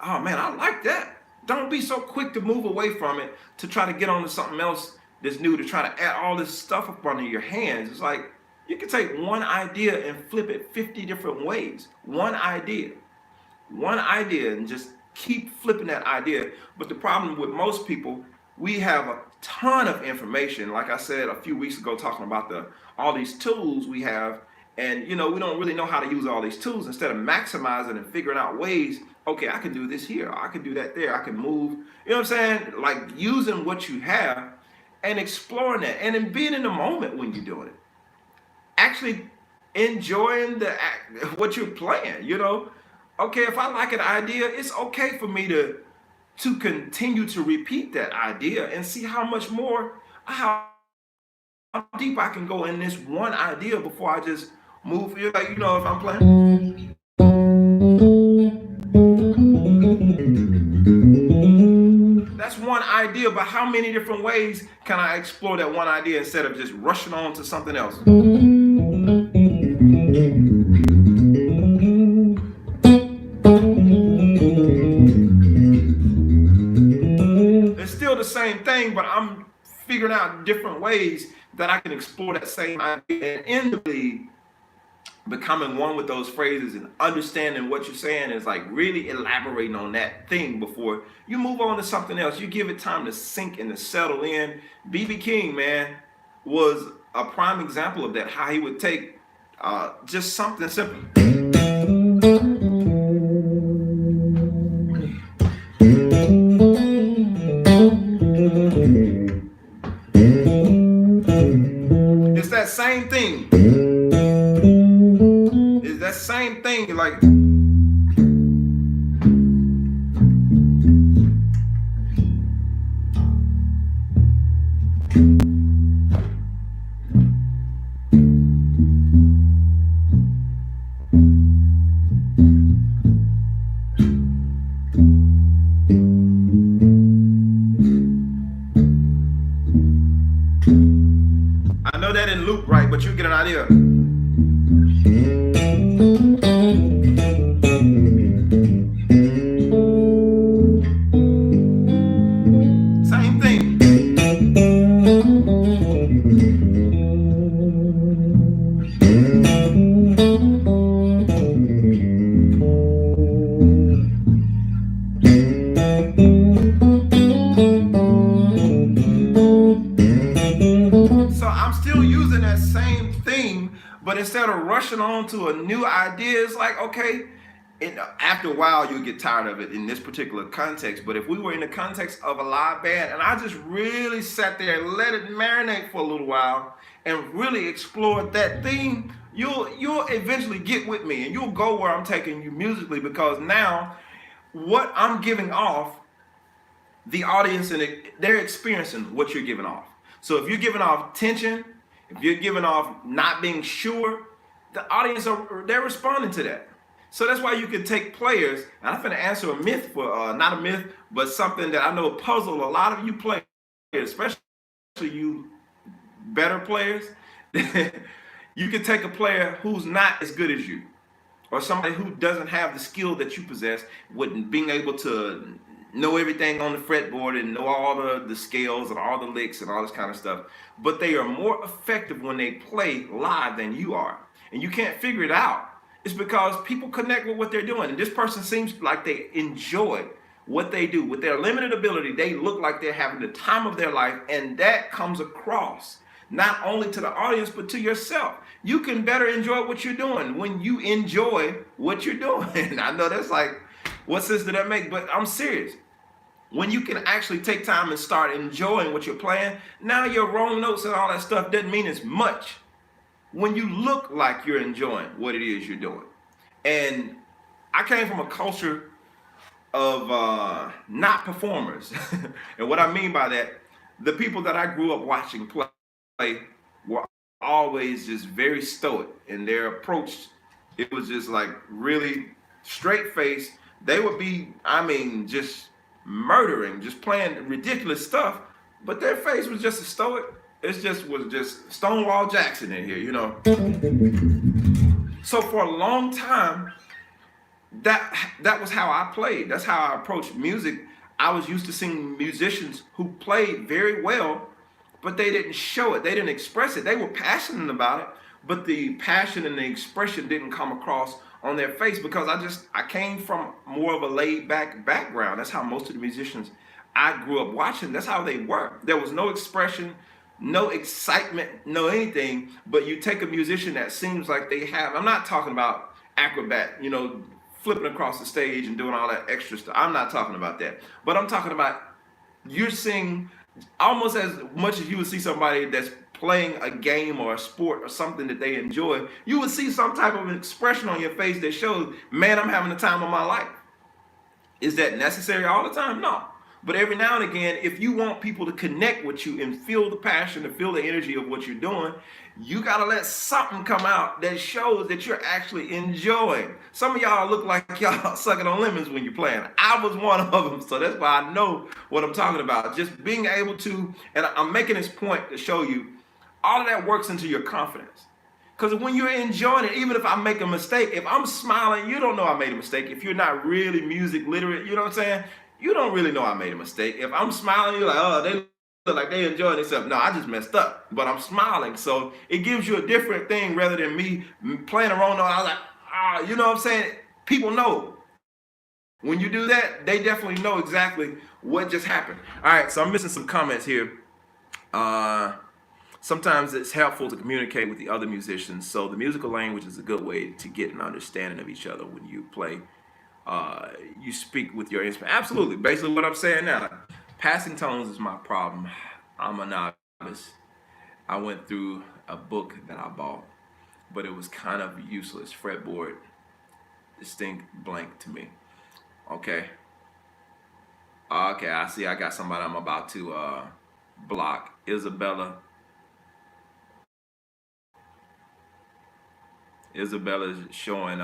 oh man, I like that. Don't be so quick to move away from it to try to get on to something else that's new, to try to add all this stuff up under your hands. It's like, You can take one idea and flip it 50 different ways. One idea, and just keep flipping that idea. But the problem with most people, we have a ton of information. Like I said a few weeks ago, talking about all these tools we have, and we don't really know how to use all these tools. Instead of maximizing and figuring out ways, okay, I can do this here, I can do that there, I can move. You know what I'm saying? Like using what you have and exploring that, and then being in the moment when you're doing it, actually enjoying what you're playing. Okay, if I like an idea, it's okay for me to continue to repeat that idea and see how deep I can go in this one idea before I just move. Like, if I'm playing, that's one idea, but how many different ways can I explore that one idea instead of just rushing on to something else? It's still the same thing, but I'm figuring out different ways that I can explore that same idea, and endlessly becoming one with those phrases and understanding what you're saying is like really elaborating on that thing before you move on to something else. You give it time to sink and to settle in. BB King, man, was a prime example of that, how he would take just something simple. It's that same thing. It's that same thing, like I know that didn't loop right, but you get an idea. Same thing. So I'm still using that same thing, but instead of rushing on to a new idea, it's like, okay, after a while you'll get tired of it in this particular context. But if we were in the context of a live band and I just really sat there and let it marinate for a little while and really explored that theme, you'll eventually get with me and you'll go where I'm taking you musically, because now what I'm giving off, the audience, and they're experiencing what you're giving off. So if you're giving off tension, if you're giving off not being sure, the audience they're responding to that. So that's why you can take players, and I'm going to answer a myth for not a myth, but something that I know puzzle a lot of you players, especially you better players. You can take a player who's not as good as you, or somebody who doesn't have the skill that you possess, with being able to know everything on the fretboard and know all the scales and all the licks and all this kind of stuff. But they are more effective when they play live than you are. And you can't figure it out. It's because people connect with what they're doing. And this person seems like they enjoy what they do. With their limited ability, they look like they're having the time of their life. And that comes across not only to the audience, but to yourself. You can better enjoy what you're doing when you enjoy what you're doing. I know that's like, what sense did that make? But I'm serious. When you can actually take time and start enjoying what you're playing, now your wrong notes and all that stuff doesn't mean as much when you look like you're enjoying what it is you're doing. And I came from a culture of not performers. And what I mean by that, the people that I grew up watching play were always just very stoic in their approach. It was just like really straight face. They would be, just murdering, just playing ridiculous stuff, but their face was just a stoic. Was just Stonewall Jackson in here, So for a long time, that was how I played. That's how I approached music. I was used to seeing musicians who played very well, but they didn't show it. They didn't express it. They were passionate about it, but the passion and the expression didn't come across on their face because I came from more of a laid back background. That's how most of the musicians I grew up watching, that's how they were. There was no expression, no excitement, no anything. But you take a musician that seems like they have, I'm not talking about acrobat, flipping across the stage and doing all that extra stuff. I'm not talking about that. But I'm talking about you're seeing almost as much as you would see somebody that's playing a game or a sport or something that they enjoy, you would see some type of expression on your face that shows, man, I'm having the time of my life. Is that necessary all the time? No. But every now and again, if you want people to connect with you and feel the passion and feel the energy of what you're doing, you got to let something come out that shows that you're actually enjoying. Some of y'all look like y'all sucking on lemons when you're playing. I was one of them, so that's why I know what I'm talking about. Just being able to, and I'm making this point to show you, all of that works into your confidence. Because when you're enjoying it, even if I make a mistake, if I'm smiling, you don't know I made a mistake. If you're not really music literate, you know what I'm saying? You don't really know I made a mistake. If I'm smiling, you're like, oh, they look like they enjoying themselves. No, I just messed up, but I'm smiling. So it gives you a different thing rather than me playing a wrong note. I was like, you know what I'm saying? People know. When you do that, they definitely know exactly what just happened. All right, so I'm missing some comments here. Sometimes it's helpful to communicate with the other musicians. So the musical language is a good way to get an understanding of each other when you play. You speak with your instrument. Absolutely. Basically what I'm saying now. Passing tones is my problem. I'm a novice. I went through a book that I bought, but it was kind of useless. Fretboard, distinct blank to me. Okay. Okay, I see I got somebody I'm about to block. Isabella's showing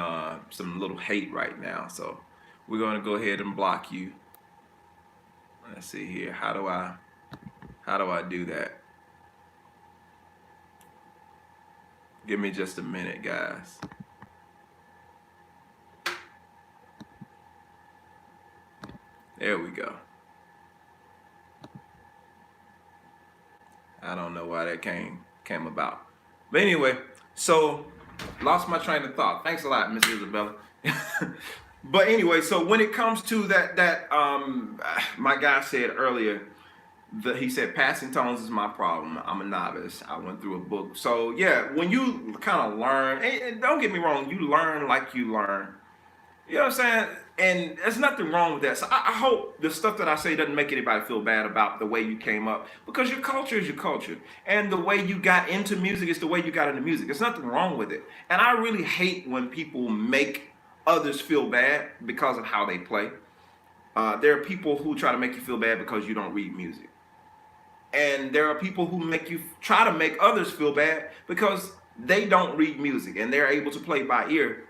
some little hate right now, so we're going to go ahead and block you. Let's see here. How do I do that? Give me just a minute, guys. There we go. I don't know why that came about. But anyway, so lost my train of thought. Thanks a lot, Miss Isabella. But anyway, so when it comes to that my guy said earlier that he said passing tones is my problem. I'm a novice. I went through a book. So yeah, when you kind of learn, and don't get me wrong, you learn like you learn. You know what I'm saying? And there's nothing wrong with that. So I hope the stuff that I say doesn't make anybody feel bad about the way you came up, because your culture is your culture. And the way you got into music is the way you got into music. There's nothing wrong with it. And I really hate when people make others feel bad because of how they play. There are people who try to make you feel bad because you don't read music. And there are people who try to make others feel bad because they don't read music and they're able to play by ear,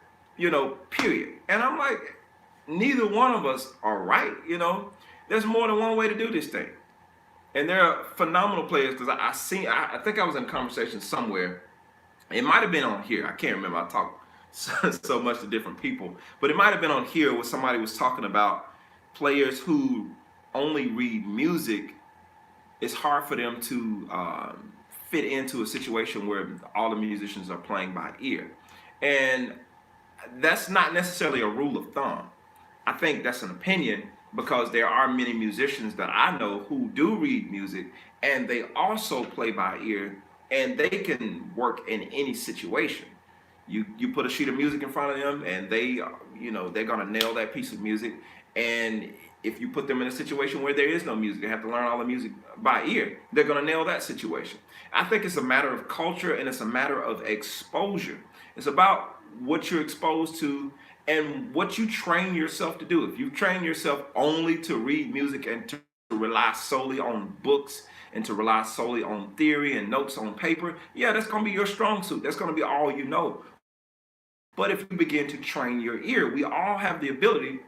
period. And I'm like, neither one of us are right, There's more than one way to do this thing. And there are phenomenal players, because I think I was in a conversation somewhere. It might have been on here. I can't remember. I talk so much to different people. But it might have been on here where somebody was talking about players who only read music. It's hard for them to fit into a situation where all the musicians are playing by ear. And that's not necessarily a rule of thumb. I think that's an opinion, because there are many musicians that I know who do read music and they also play by ear, and they can work in any situation. You put a sheet of music in front of them and they're gonna nail that piece of music. And if you put them in a situation where there is no music, they have to learn all the music by ear, they're gonna nail that situation. I think it's a matter of culture and it's a matter of exposure. It's about what you're exposed to and what you train yourself to do. If you train yourself only to read music and to rely solely on books and to rely solely on theory and notes on paper, yeah, that's going to be your strong suit. That's going to be all you know. But if you begin to train your ear, we all have the ability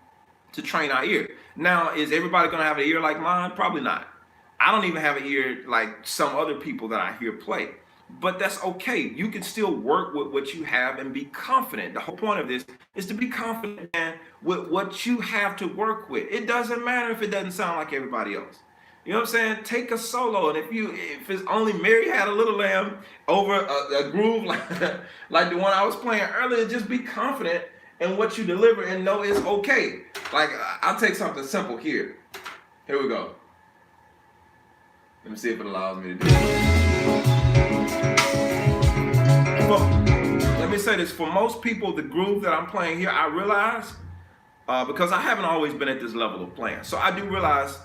to train our ear. Now, is everybody going to have an ear like mine? Probably not. I don't even have an ear like some other people that I hear play. But that's okay. You can still work with what you have and be confident. The whole point of this is to be confident, man, with what you have to work with. It doesn't matter if it doesn't sound like everybody else. You know what I'm saying? Take a solo, and if it's only Mary Had a Little Lamb over a groove like like the one I was playing earlier, just be confident in what you deliver and know it's okay. Like I'll take something simple here. Here we go. Let me see if it allows me to do it. Let me say this: for most people, the groove that I'm playing here, I realize because I haven't always been at this level of playing, so I do realize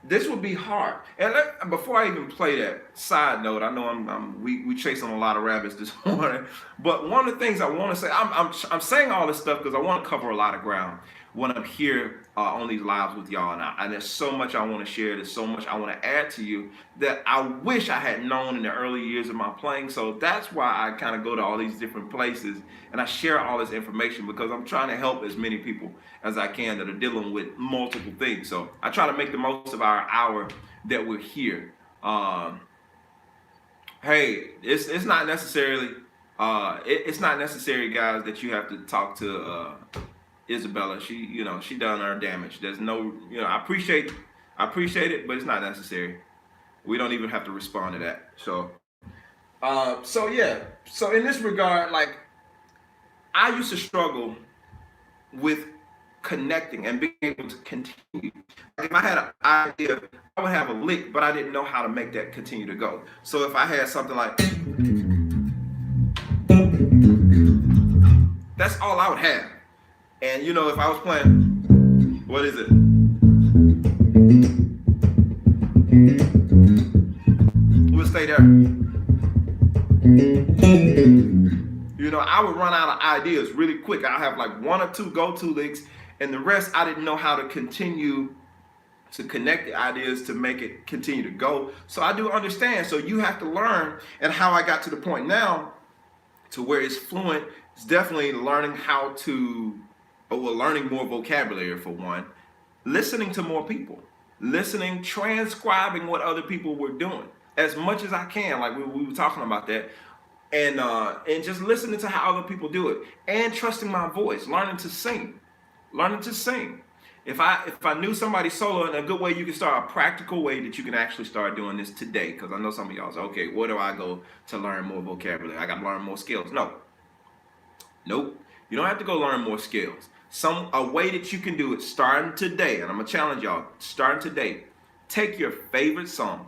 this would be hard. And before I even play that, side note, I know we chasing a lot of rabbits this morning, but one of the things I want to say, I'm saying all this stuff because I want to cover a lot of ground when I'm here on these lives with y'all. And there's so much I want to share. There's so much I want to add to you that I wish I had known in the early years of my playing. So that's why I kind of go to all these different places and I share all this information because I'm trying to help as many people as I can that are dealing with multiple things. So I try to make the most of our hour that we're here. Hey, it's not necessarily it's not necessary, guys, that you have to talk to Isabella. She done her damage. There's no, I appreciate it, but it's not necessary. We don't even have to respond to that. So yeah. So in this regard, like I used to struggle with connecting and being able to continue. If I had an idea, I would have a lick, but I didn't know how to make that continue to go. So if I had something like, that's all I would have. And if I was playing, what is it? We'll stay there. I would run out of ideas really quick. I have like one or two go-to licks, and the rest I didn't know how to continue to connect the ideas to make it continue to go. So I do understand. So you have to learn, and how I got to the point now to where it's fluent. It's definitely learning learning more vocabulary for one, listening to more people, transcribing what other people were doing as much as I can. Like we were talking about that. And just listening to how other people do it and trusting my voice, learning to sing. If I knew somebody solo, in a good way you can start, a practical way that you can actually start doing this today, because I know some of y'all say, okay, where do I go to learn more vocabulary? I got to learn more skills. Nope. You don't have to go learn more skills. A way that you can do it starting today, and I'm going to challenge y'all, starting today, take your favorite song.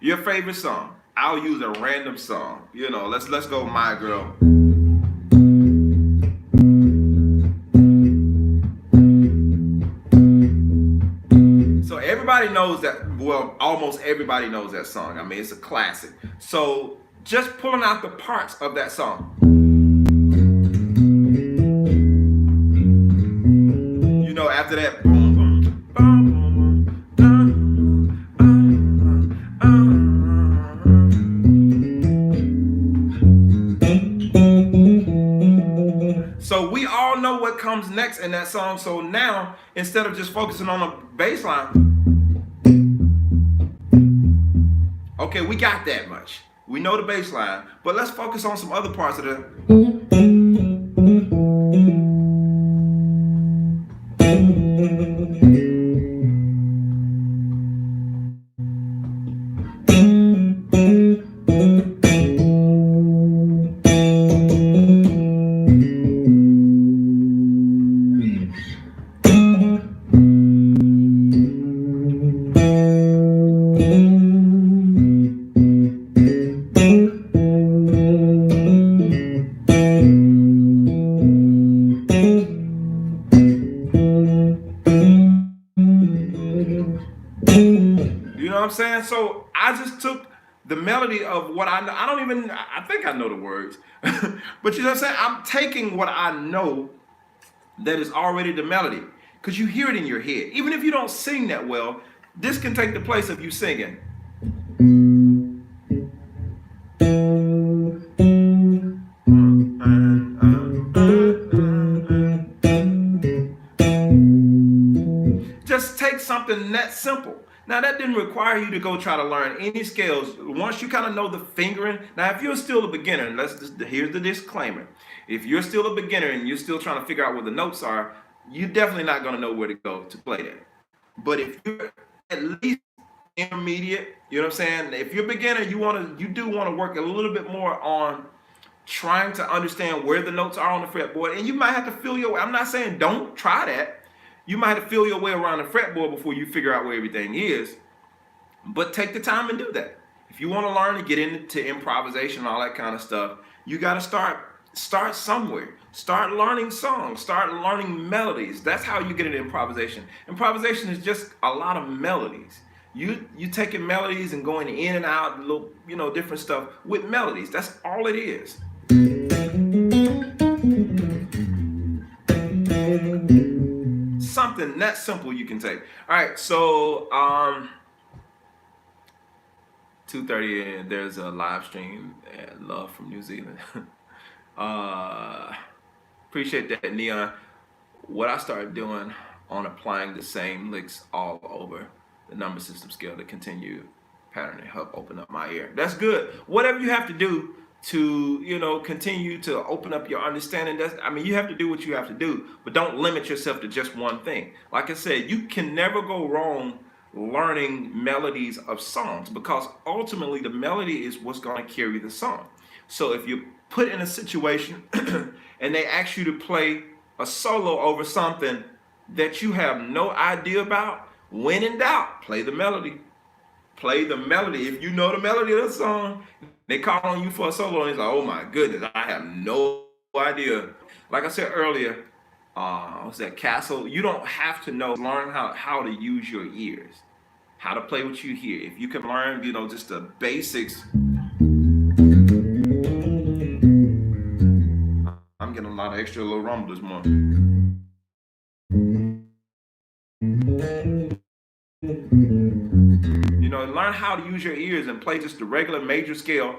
Your favorite song. I'll use a random song. Let's go My Girl. So everybody knows that, well, almost everybody knows that song. I mean, it's a classic. So just pulling out the parts of that song. After that, boom, boom, boom, boom. So we all know what comes next in that song. So now, instead of just focusing on the bass line, okay, we got that much. We know the bass line, but let's focus on some other parts of the. Saying? So I just took the melody of what I know. I think I know the words, but you know what I'm saying? I'm taking what I know that is already the melody, because you hear it in your head. Even if you don't sing that well, this can take the place of you singing. Just take something that simple. Now, that didn't require you to go try to learn any scales. Once you kind of know the fingering. Now, if you're still a beginner, here's the disclaimer. If you're still a beginner and you're still trying to figure out where the notes are, you're definitely not going to know where to go to play that. But if you're at least intermediate, you know what I'm saying? If you're a beginner, you do want to work a little bit more on trying to understand where the notes are on the fretboard, and you might have to feel your way. I'm not saying don't try that. You might have to feel your way around the fretboard before you figure out where everything is, but take the time and do that. If you want to learn to get into improvisation and all that kind of stuff, you got to start somewhere. Start learning songs, start learning melodies. That's how you get into improvisation. Improvisation is just a lot of melodies. You taking melodies and going in and out, little, different stuff with melodies. That's all it is. Something that simple you can take. All right, so 2:30 and there's a live stream and love from New Zealand. uh Appreciate that, Neon. What I started doing on applying the same licks all over the number system scale to continue pattern to help open up my ear. That's good. Whatever you have to do to, continue to open up your understanding. You have to do what you have to do, but don't limit yourself to just one thing. Like I said, you can never go wrong learning melodies of songs, because ultimately the melody is what's going to carry the song. So if you put in a situation and they ask you to play a solo over something that you have no idea about, when in doubt, play the melody. Play the melody. If you know the melody of the song, they call on you for a solo and it's like, oh my goodness, I have no idea. Like I said earlier, what's that, Castle? You don't have to learn how to use your ears, how to play what you hear. If you can learn, just the basics. I'm getting a lot of extra little rumble this morning. Learn how to use your ears and play just the regular major scale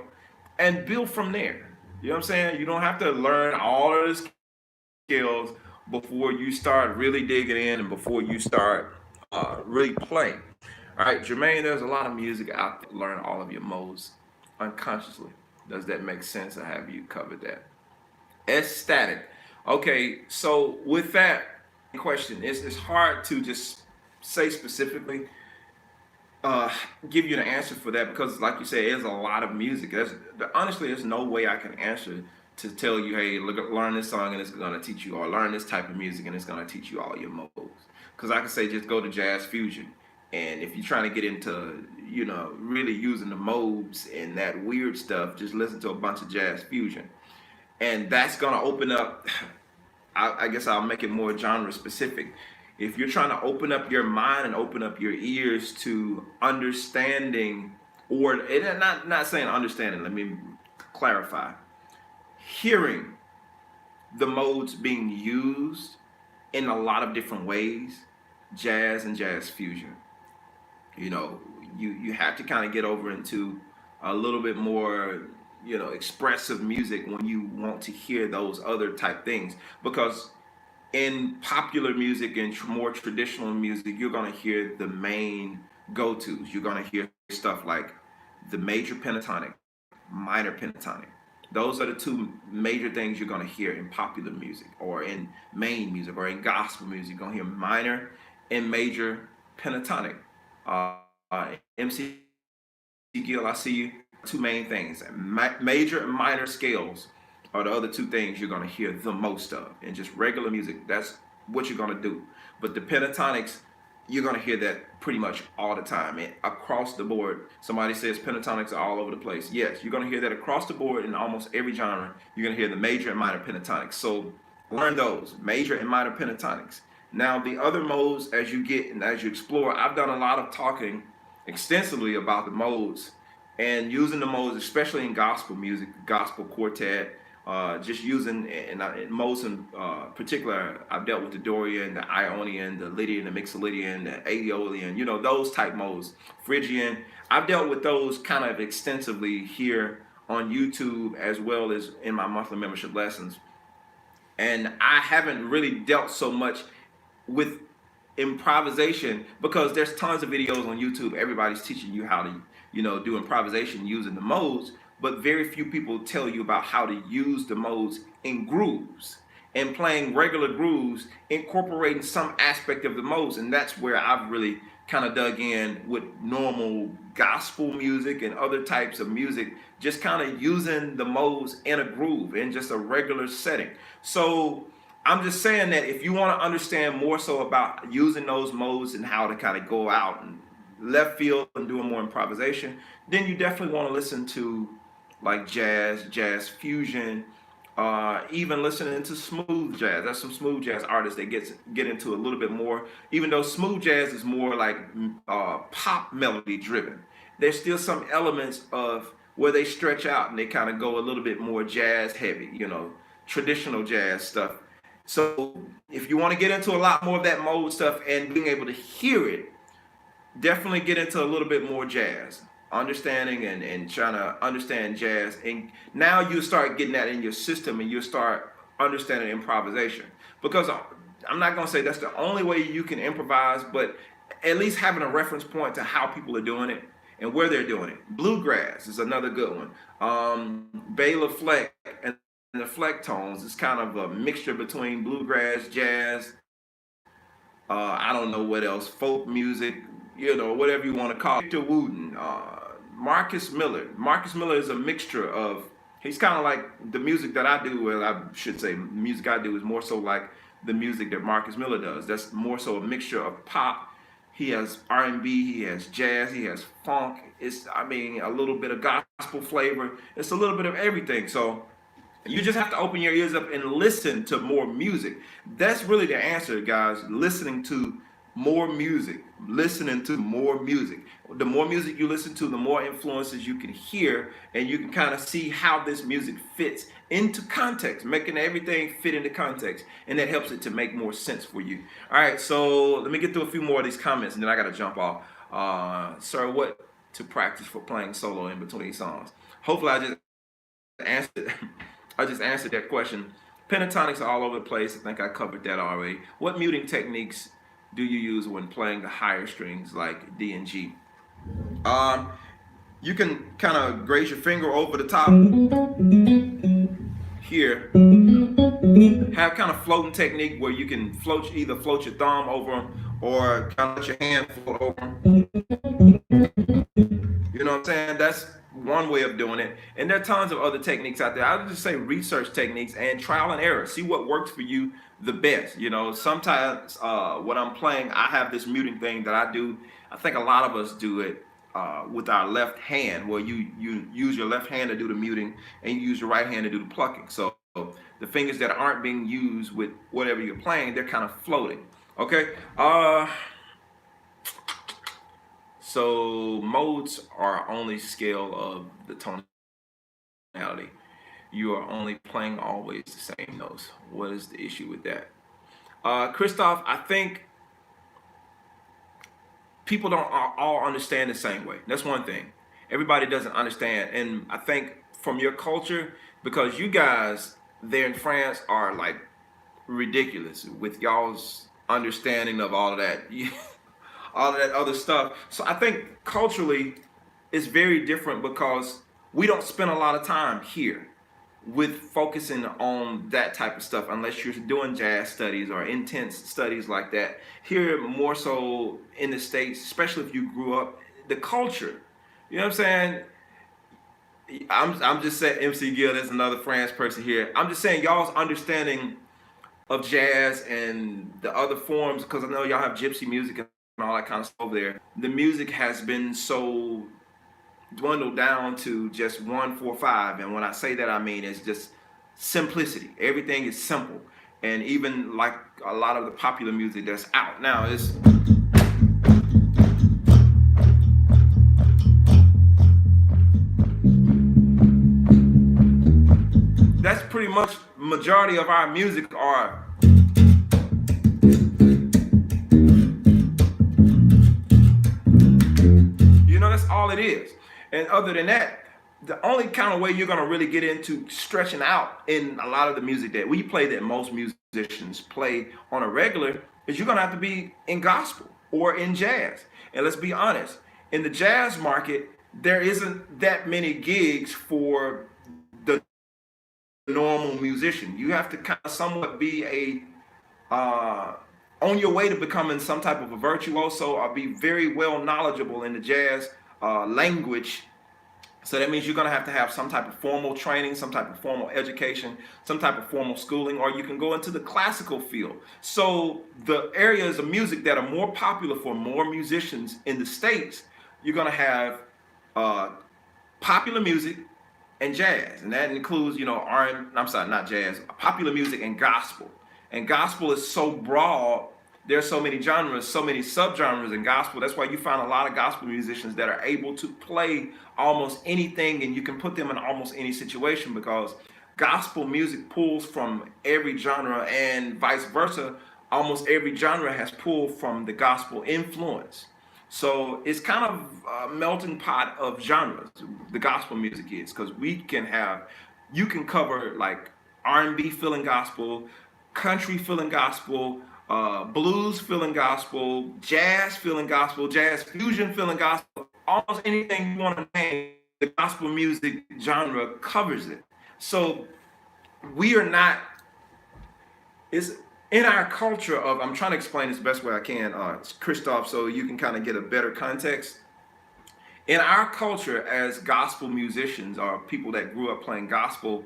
and build from there. You know what I'm saying? You don't have to learn all of the skills before you start really digging in and before you start really playing. All right, Jermaine, there's a lot of music out there. Learn all of your modes unconsciously. Does that make sense? I have you covered that. Ecstatic. Okay, so with that question, it's hard to just say specifically, give you the answer for that, because like you said, there's a lot of music. Honestly, there's no way I can answer to tell you, hey, learn this song and it's going to teach you, or learn this type of music and it's going to teach you all your modes. Because I can say just go to jazz fusion, and if you're trying to get into really using the modes and that weird stuff, just listen to a bunch of jazz fusion, and that's going to open up. I guess I'll make it more genre specific. If you're trying to open up your mind and open up your ears to understanding, or not saying understanding, let me clarify, hearing the modes being used in a lot of different ways, jazz and jazz fusion, you have to kind of get over into a little bit more expressive music when you want to hear those other type things, because in popular music and more traditional music, you're going to hear the main go-tos. You're going to hear stuff like the major pentatonic, minor pentatonic. Those are the two major things you're going to hear in popular music, or in main music, or in gospel music. You're going to hear minor and major pentatonic. MC Gill, I see you. Two main things. Major and minor scales are the other two things you're going to hear the most of. In just regular music, that's what you're going to do. But the pentatonics, you're going to hear that pretty much all the time. And across the board, somebody says pentatonics are all over the place. Yes, you're going to hear that across the board in almost every genre. You're going to hear the major and minor pentatonics. So learn those, major and minor pentatonics. Now, the other modes, as you get and as you explore, I've done a lot of talking extensively about the modes and using the modes, especially in gospel music, gospel quartet, just using, and modes in particular, I've dealt with the Dorian, the Ionian, the Lydian, the Mixolydian, the Aeolian, those type modes, Phrygian. I've dealt with those kind of extensively here on YouTube, as well as in my monthly membership lessons. And I haven't really dealt so much with improvisation, because there's tons of videos on YouTube. Everybody's teaching you how to, do improvisation using the modes, but very few people tell you about how to use the modes in grooves. and playing regular grooves, incorporating some aspect of the modes. And that's where I've really kind of dug in with normal gospel music and other types of music, just kind of using the modes in a groove in just a regular setting. So I'm just saying that if you want to understand more so about using those modes and how to kind of go out and left field and doing more improvisation, then you definitely want to listen to like jazz, jazz fusion, even listening to smooth jazz. There's some smooth jazz artists that get into a little bit more. Even though smooth jazz is more like pop melody driven, there's still some elements of where they stretch out and they kind of go a little bit more jazz heavy, traditional jazz stuff. So if you want to get into a lot more of that mode stuff and being able to hear it, definitely get into a little bit more jazz understanding and trying to understand jazz, and now you start getting that in your system and you start understanding improvisation, because I'm not going to say that's the only way you can improvise, but at least having a reference point to how people are doing it and where they're doing it. Bluegrass is another good one. Bela Fleck and the Fleck tones is kind of a mixture between bluegrass, jazz, I don't know what else, folk music, whatever you want to call it. Victor Wooten, Marcus Miller. Marcus Miller is a mixture of, he's kind of like the music that I do. Well, I should say music I do is more so like the music that Marcus Miller does. That's more so a mixture of pop. He has R&B, he has jazz, he has funk. A little bit of gospel flavor. It's a little bit of everything. So you just have to open your ears up and listen to more music. That's really the answer, guys. Listening to more music. Listening to more music. The more music you listen to, the more influences you can hear, and you can kind of see how this music fits into context, making everything fit into context, and that helps it to make more sense for you. All right, so let me get through a few more of these comments, and then I got to jump off. Sir, what to practice for playing solo in between songs? Hopefully, answered. I just answered that question. Pentatonics are all over the place. I think I covered that already. What muting techniques do you use when playing the higher strings like D and G? You can kind of graze your finger over the top here. Have kind of floating technique where you can either float your thumb over them or kind of let your hand float over them. You know what I'm saying? That's one way of doing it. And there are tons of other techniques out there. I would just say research techniques and trial and error. See what works for you the best. Sometimes when I'm playing, I have this muting thing that I do. I think a lot of us do it with our left hand, where you use your left hand to do the muting and you use your right hand to do the plucking. So the fingers that aren't being used with whatever you're playing, they're kind of floating. Okay. So modes are only scale of the tonality. You are only playing always the same notes. What is the issue with that? Christoph, I think people don't all understand the same way. That's one thing. Everybody doesn't understand. And I think from your culture, because you guys there in France are like ridiculous with y'all's understanding of all of that. All of that other stuff. So I think culturally it's very different, because we don't spend a lot of time here with focusing on that type of stuff unless you're doing jazz studies or intense studies like that. Here, more so in the States, especially if you grew up, the culture, you know what I'm saying? I'm just saying, MC Gill, there's another France person here. I'm just saying y'all's understanding of jazz and the other forms, because I know y'all have gypsy music and all that kind of stuff there. The music has been so dwindled down to just 1 4 5, and when I say that, I mean it's just simplicity. Everything is simple, and even like a lot of the popular music that's out now is that's pretty much majority of our music are. That's all it is. And other than that, the only kind of way you're going to really get into stretching out in a lot of the music that we play, that most musicians play on a regular, is you're going to have to be in gospel or in jazz. And let's be honest, in the jazz market, there isn't that many gigs for the normal musician. You have to kind of somewhat be on your way to becoming some type of a virtuoso or be very well knowledgeable in the jazz language. So that means you're going to have some type of formal training, some type of formal education, some type of formal schooling, or you can go into the classical field. So the areas of music that are more popular for more musicians in the States, you're going to have uh, popular music and jazz, and that includes, I'm sorry, not jazz, popular music and gospel. And gospel is so broad. There's so many genres, so many subgenres in gospel. That's why you find a lot of gospel musicians that are able to play almost anything, and you can put them in almost any situation because gospel music pulls from every genre, and vice versa. Almost every genre has pulled from the gospel influence. So it's kind of a melting pot of genres. The gospel music is because you can cover like R&B feeling gospel, country feeling gospel, blues feeling gospel, jazz feeling gospel, jazz fusion feeling gospel. Almost anything you want to name, the gospel music genre covers it. So we are not. It's in our culture of. I'm trying to explain this the best way I can, Christoph, so you can kind of get a better context. In our culture, as gospel musicians or people that grew up playing gospel,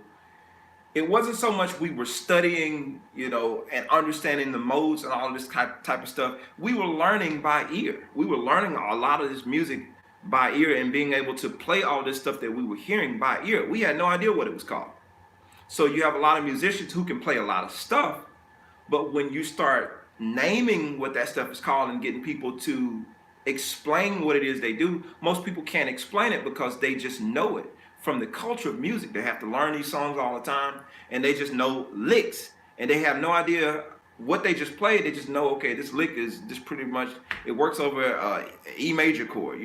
it wasn't so much we were studying, and understanding the modes and all of this type of stuff. We were learning by ear. We were learning a lot of this music by ear and being able to play all this stuff that we were hearing by ear. We had no idea what it was called. So you have a lot of musicians who can play a lot of stuff, but when you start naming what that stuff is called and getting people to explain what it is they do, most people can't explain it because they just know it from the culture of music. They have to learn these songs all the time, and they just know licks, and they have no idea what they just played. They just know, okay, this lick is just pretty much, it works over E major chord,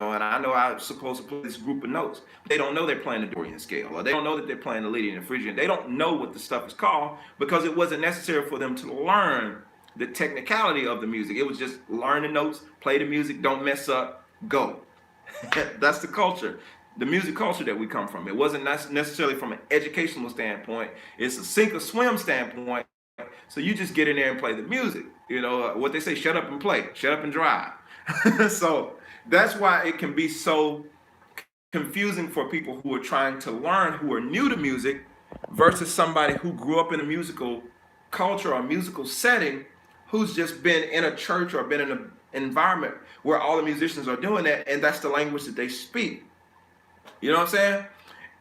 and I know I'm supposed to play this group of notes. They don't know they're playing the Dorian scale, or they don't know that they're playing the Lydian and Phrygian. They don't know what the stuff is called because it wasn't necessary for them to learn the technicality of the music. It was just learn the notes, play the music, don't mess up, go. That's the culture, the music culture that we come from. It wasn't necessarily from an educational standpoint. It's a sink or swim standpoint. So you just get in there and play the music. What they say, shut up and play, shut up and drive. So that's why it can be so confusing for people who are trying to learn, who are new to music, versus somebody who grew up in a musical culture or musical setting, who's just been in a church or been in an environment where all the musicians are doing that, and that's the language that they speak. You know what I'm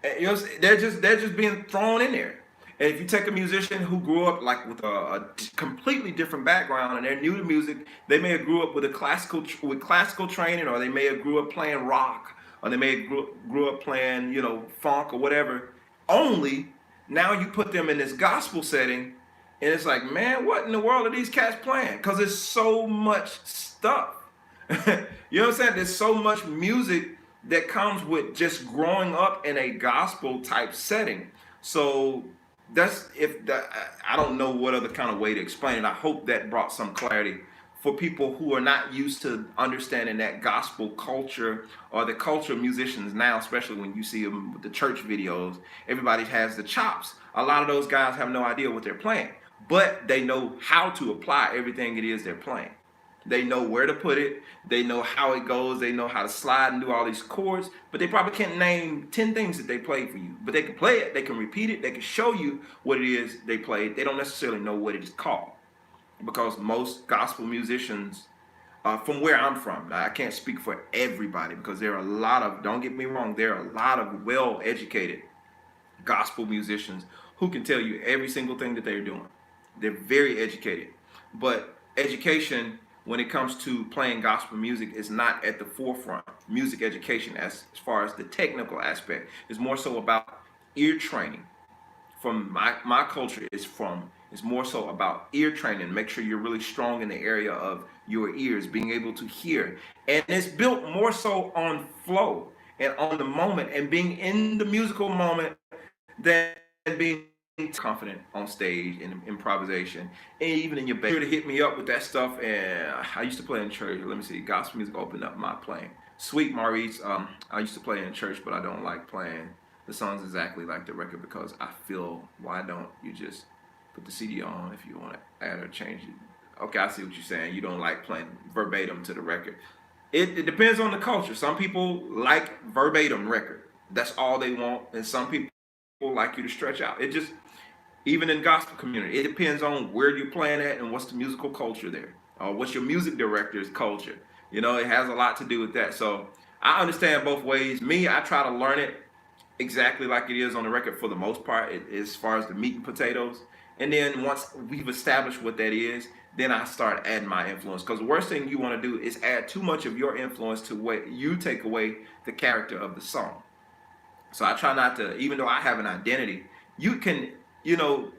saying? They're just being thrown in there. And if you take a musician who grew up like with a completely different background and they're new to music, they may have grew up with classical training, or they may have grew up playing rock, or they may have grew up playing funk or whatever. Only now you put them in this gospel setting, and it's like, man, what in the world are these cats playing? Because there's so much stuff. You know what I'm saying? There's so much music that comes with just growing up in a gospel type setting. So I don't know what other kind of way to explain it. I hope that brought some clarity for people who are not used to understanding that gospel culture or the culture of musicians now, especially when you see them with the church videos. Everybody has the chops. A lot of those guys have no idea what they're playing, but they know how to apply everything it is they're playing. They know where to put it. They know how it goes. They know how to slide and do all these chords, but they probably can't name 10 things that they played for you. But they can play it. They can repeat it. They can show you what it is they played. They don't necessarily know what it is called, because most gospel musicians, from where I'm from, now I can't speak for everybody because there are a lot of, don't get me wrong, there are a lot of well-educated gospel musicians who can tell you every single thing that they're doing. They're very educated, but education, when it comes to playing gospel music, is not at the forefront. Music education, as far as the technical aspect, is more so about ear training. From my culture is more so about ear training. Make sure you're really strong in the area of your ears, being able to hear. And it's built more so on flow and on the moment and being in the musical moment than being confident on stage in improvisation, and even in your band. To hit me up with that stuff. And I used to play in church. Let me see, gospel music opened up my playing. Sweet Maurice, I used to play in church, but I don't like playing the song's exactly like the record because I feel, why don't you just put the CD on if you want to add or change it? Okay, I see what you're saying. You don't like playing verbatim to the record. It depends on the culture. Some people like verbatim record. That's all they want, and some people like you to stretch out. It just, even in gospel community, it depends on where you're playing at and what's the musical culture there, or what's your music director's culture. It has a lot to do with that. So I understand both ways. Me, I try to learn it exactly like it is on the record for the most part, as far as the meat and potatoes. And then once we've established what that is, then I start adding my influence. Because the worst thing you want to do is add too much of your influence to what you take away the character of the song. So I try not to, even though I have an identity, you can, you know,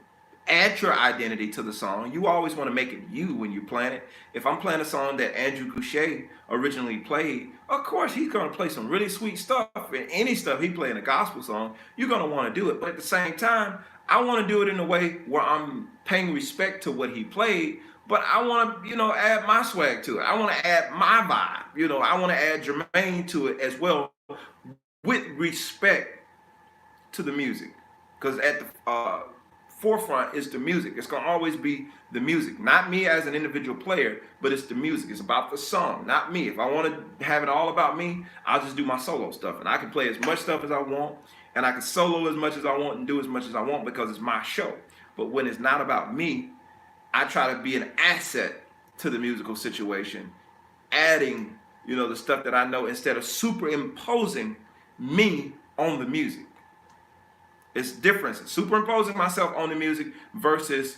add your identity to the song. You always want to make it you when you're playing it. If I'm playing a song that Andrew Couché originally played, of course he's going to play some really sweet stuff. And any stuff he played in a gospel song, you're going to want to do it. But at the same time, I want to do it in a way where I'm paying respect to what he played, but I want to, add my swag to it. I want to add my vibe. I want to add Jermaine to it as well, with respect to the music. Because at the forefront is the music. It's going to always be the music. Not me as an individual player, but it's the music. It's about the song, not me. If I want to have it all about me, I'll just do my solo stuff. And I can play as much stuff as I want, and I can solo as much as I want and do as much as I want because it's my show. But when it's not about me, I try to be an asset to the musical situation, adding, the stuff that I know instead of superimposing me on the music. It's different. Superimposing myself on the music versus,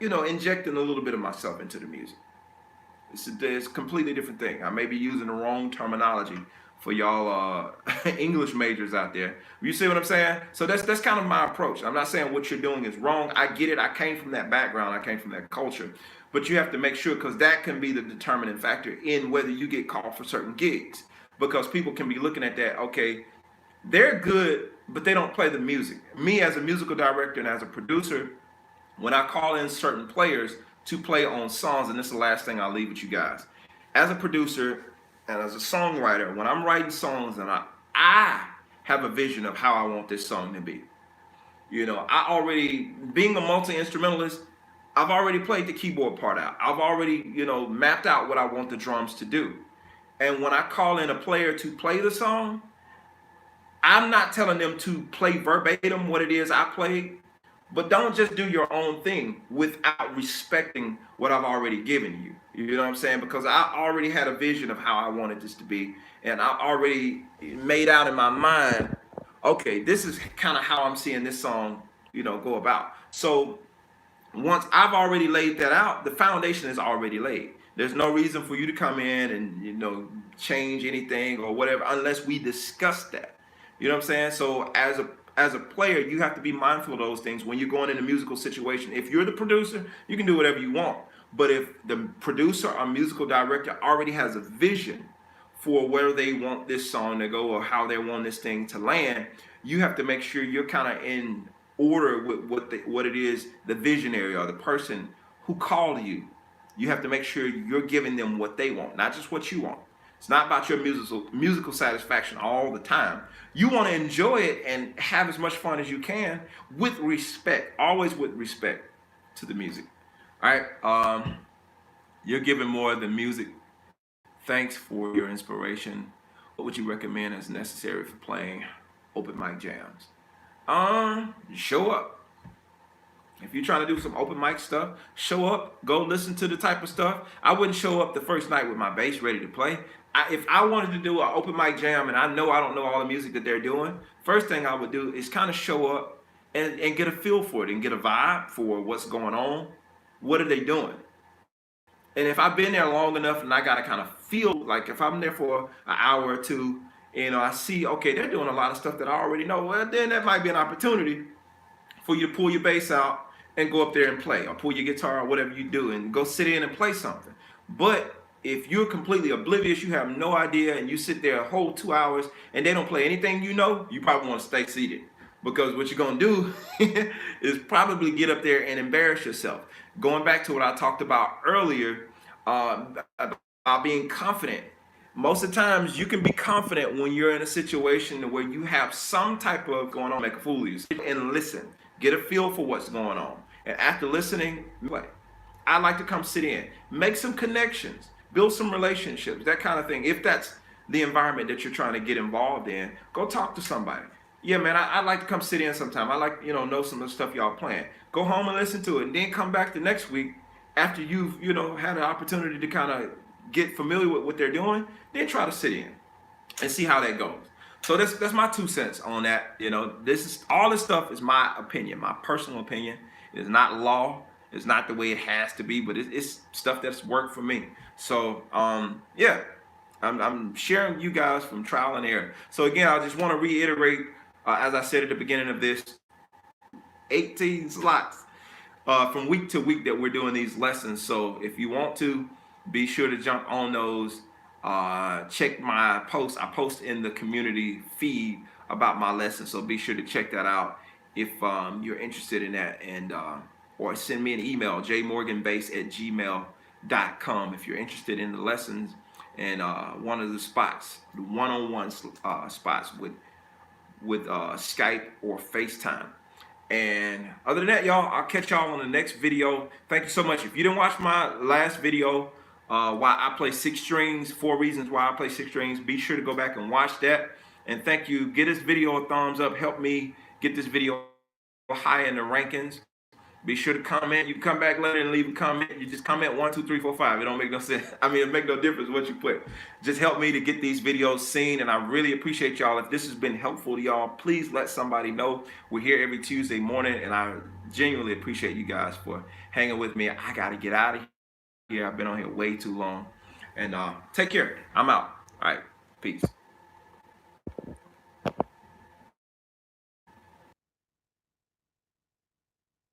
injecting a little bit of myself into the music. It's a completely different thing. I may be using the wrong terminology for y'all English majors out there. You see what I'm saying? So that's kind of my approach. I'm not saying what you're doing is wrong. I get it. I came from that background. I came from that culture. But you have to make sure, because that can be the determining factor in whether you get called for certain gigs. Because people can be looking at that, okay, they're good, but they don't play the music. Me as a musical director and as a producer, when I call in certain players to play on songs, and this is the last thing I'll leave with you guys. As a producer and as a songwriter, when I'm writing songs and I have a vision of how I want this song to be. I already, being a multi-instrumentalist, I've already played the keyboard part out. I've already, mapped out what I want the drums to do. And when I call in a player to play the song, I'm not telling them to play verbatim what it is I played, but don't just do your own thing without respecting what I've already given you. You know what I'm saying? Because I already had a vision of how I wanted this to be, and I already made out in my mind, okay, this is kind of how I'm seeing this song, go about. So once I've already laid that out, the foundation is already laid. There's no reason for you to come in and, change anything or whatever unless we discuss that. You know what I'm saying? So as a player, you have to be mindful of those things when you're going in a musical situation. If you're the producer, you can do whatever you want. But if the producer or musical director already has a vision for where they want this song to go or how they want this thing to land, you have to make sure you're kind of in order with what it is, the visionary or the person who called you. You have to make sure you're giving them what they want, not just what you want. It's not about your musical satisfaction all the time. You want to enjoy it and have as much fun as you can with respect, always with respect to the music. All right. You're giving more than music. Thanks for your inspiration. What would you recommend as necessary for playing open mic jams? Show up. If you're trying to do some open mic stuff, show up, go listen to the type of stuff. I wouldn't show up the first night with my bass ready to play. If I wanted to do an open mic jam and I know I don't know all the music that they're doing, first thing I would do is kind of show up and get a feel for it and get a vibe for what's going on. What are they doing? And if I've been there long enough and I got to kind of feel like if I'm there for an hour or two, I see, okay, they're doing a lot of stuff that I already know, well, then that might be an opportunity for you to pull your bass out and go up there and play, or pull your guitar or whatever you do and go sit in and play something. But if you're completely oblivious, you have no idea, and you sit there a whole 2 hours and they don't play anything you probably want to stay seated. Because what you're going to do is probably get up there and embarrass yourself. Going back to what I talked about earlier, about being confident. Most of the times you can be confident when you're in a situation where you have some type of going on, make a fool of you. Sit and listen, get a feel for what's going on. And after listening, what? I like to come sit in, make some connections, build some relationships, that kind of thing. If that's the environment that you're trying to get involved in, go talk to somebody. Yeah, man, I like to come sit in sometime. I like, know some of the stuff y'all playing. Go home and listen to it, and then come back the next week after you've, had an opportunity to kind of get familiar with what they're doing. Then try to sit in and see how that goes. So that's my 2 cents on that. This is all this stuff is my opinion, my personal opinion. It's not law. It's not the way it has to be, but it's stuff that's worked for me. So yeah, I'm sharing with you guys from trial and error. So again, I just want to reiterate, as I said at the beginning of this, 18 slots from week to week that we're doing these lessons. So if you want to, be sure to jump on those. Check my post. I post in the community feed about my lessons, so be sure to check that out if you're interested in that, and or send me an email, jmorganbase@gmail.com, if you're interested in the lessons and one of the spots, the one-on-one spots with Skype or FaceTime. And other than that, y'all, I'll catch y'all on the next video. Thank you so much. If you didn't watch my last video, why I play 6 strings, 4 reasons why I play 6 strings, be sure to go back and watch that. And thank you. Get this video a thumbs up. Help me get this video high in the rankings. Be sure to comment. You can come back later and leave a comment. You just comment 1, 2, 3, 4, 5. It don't make no sense. I mean, it make no difference what you put. Just help me to get these videos seen, and I really appreciate y'all. If this has been helpful to y'all, please let somebody know. We're here every Tuesday morning, and I genuinely appreciate you guys for hanging with me. I got to get out of here. I've been on here way too long. And take care. I'm out. All right. Peace.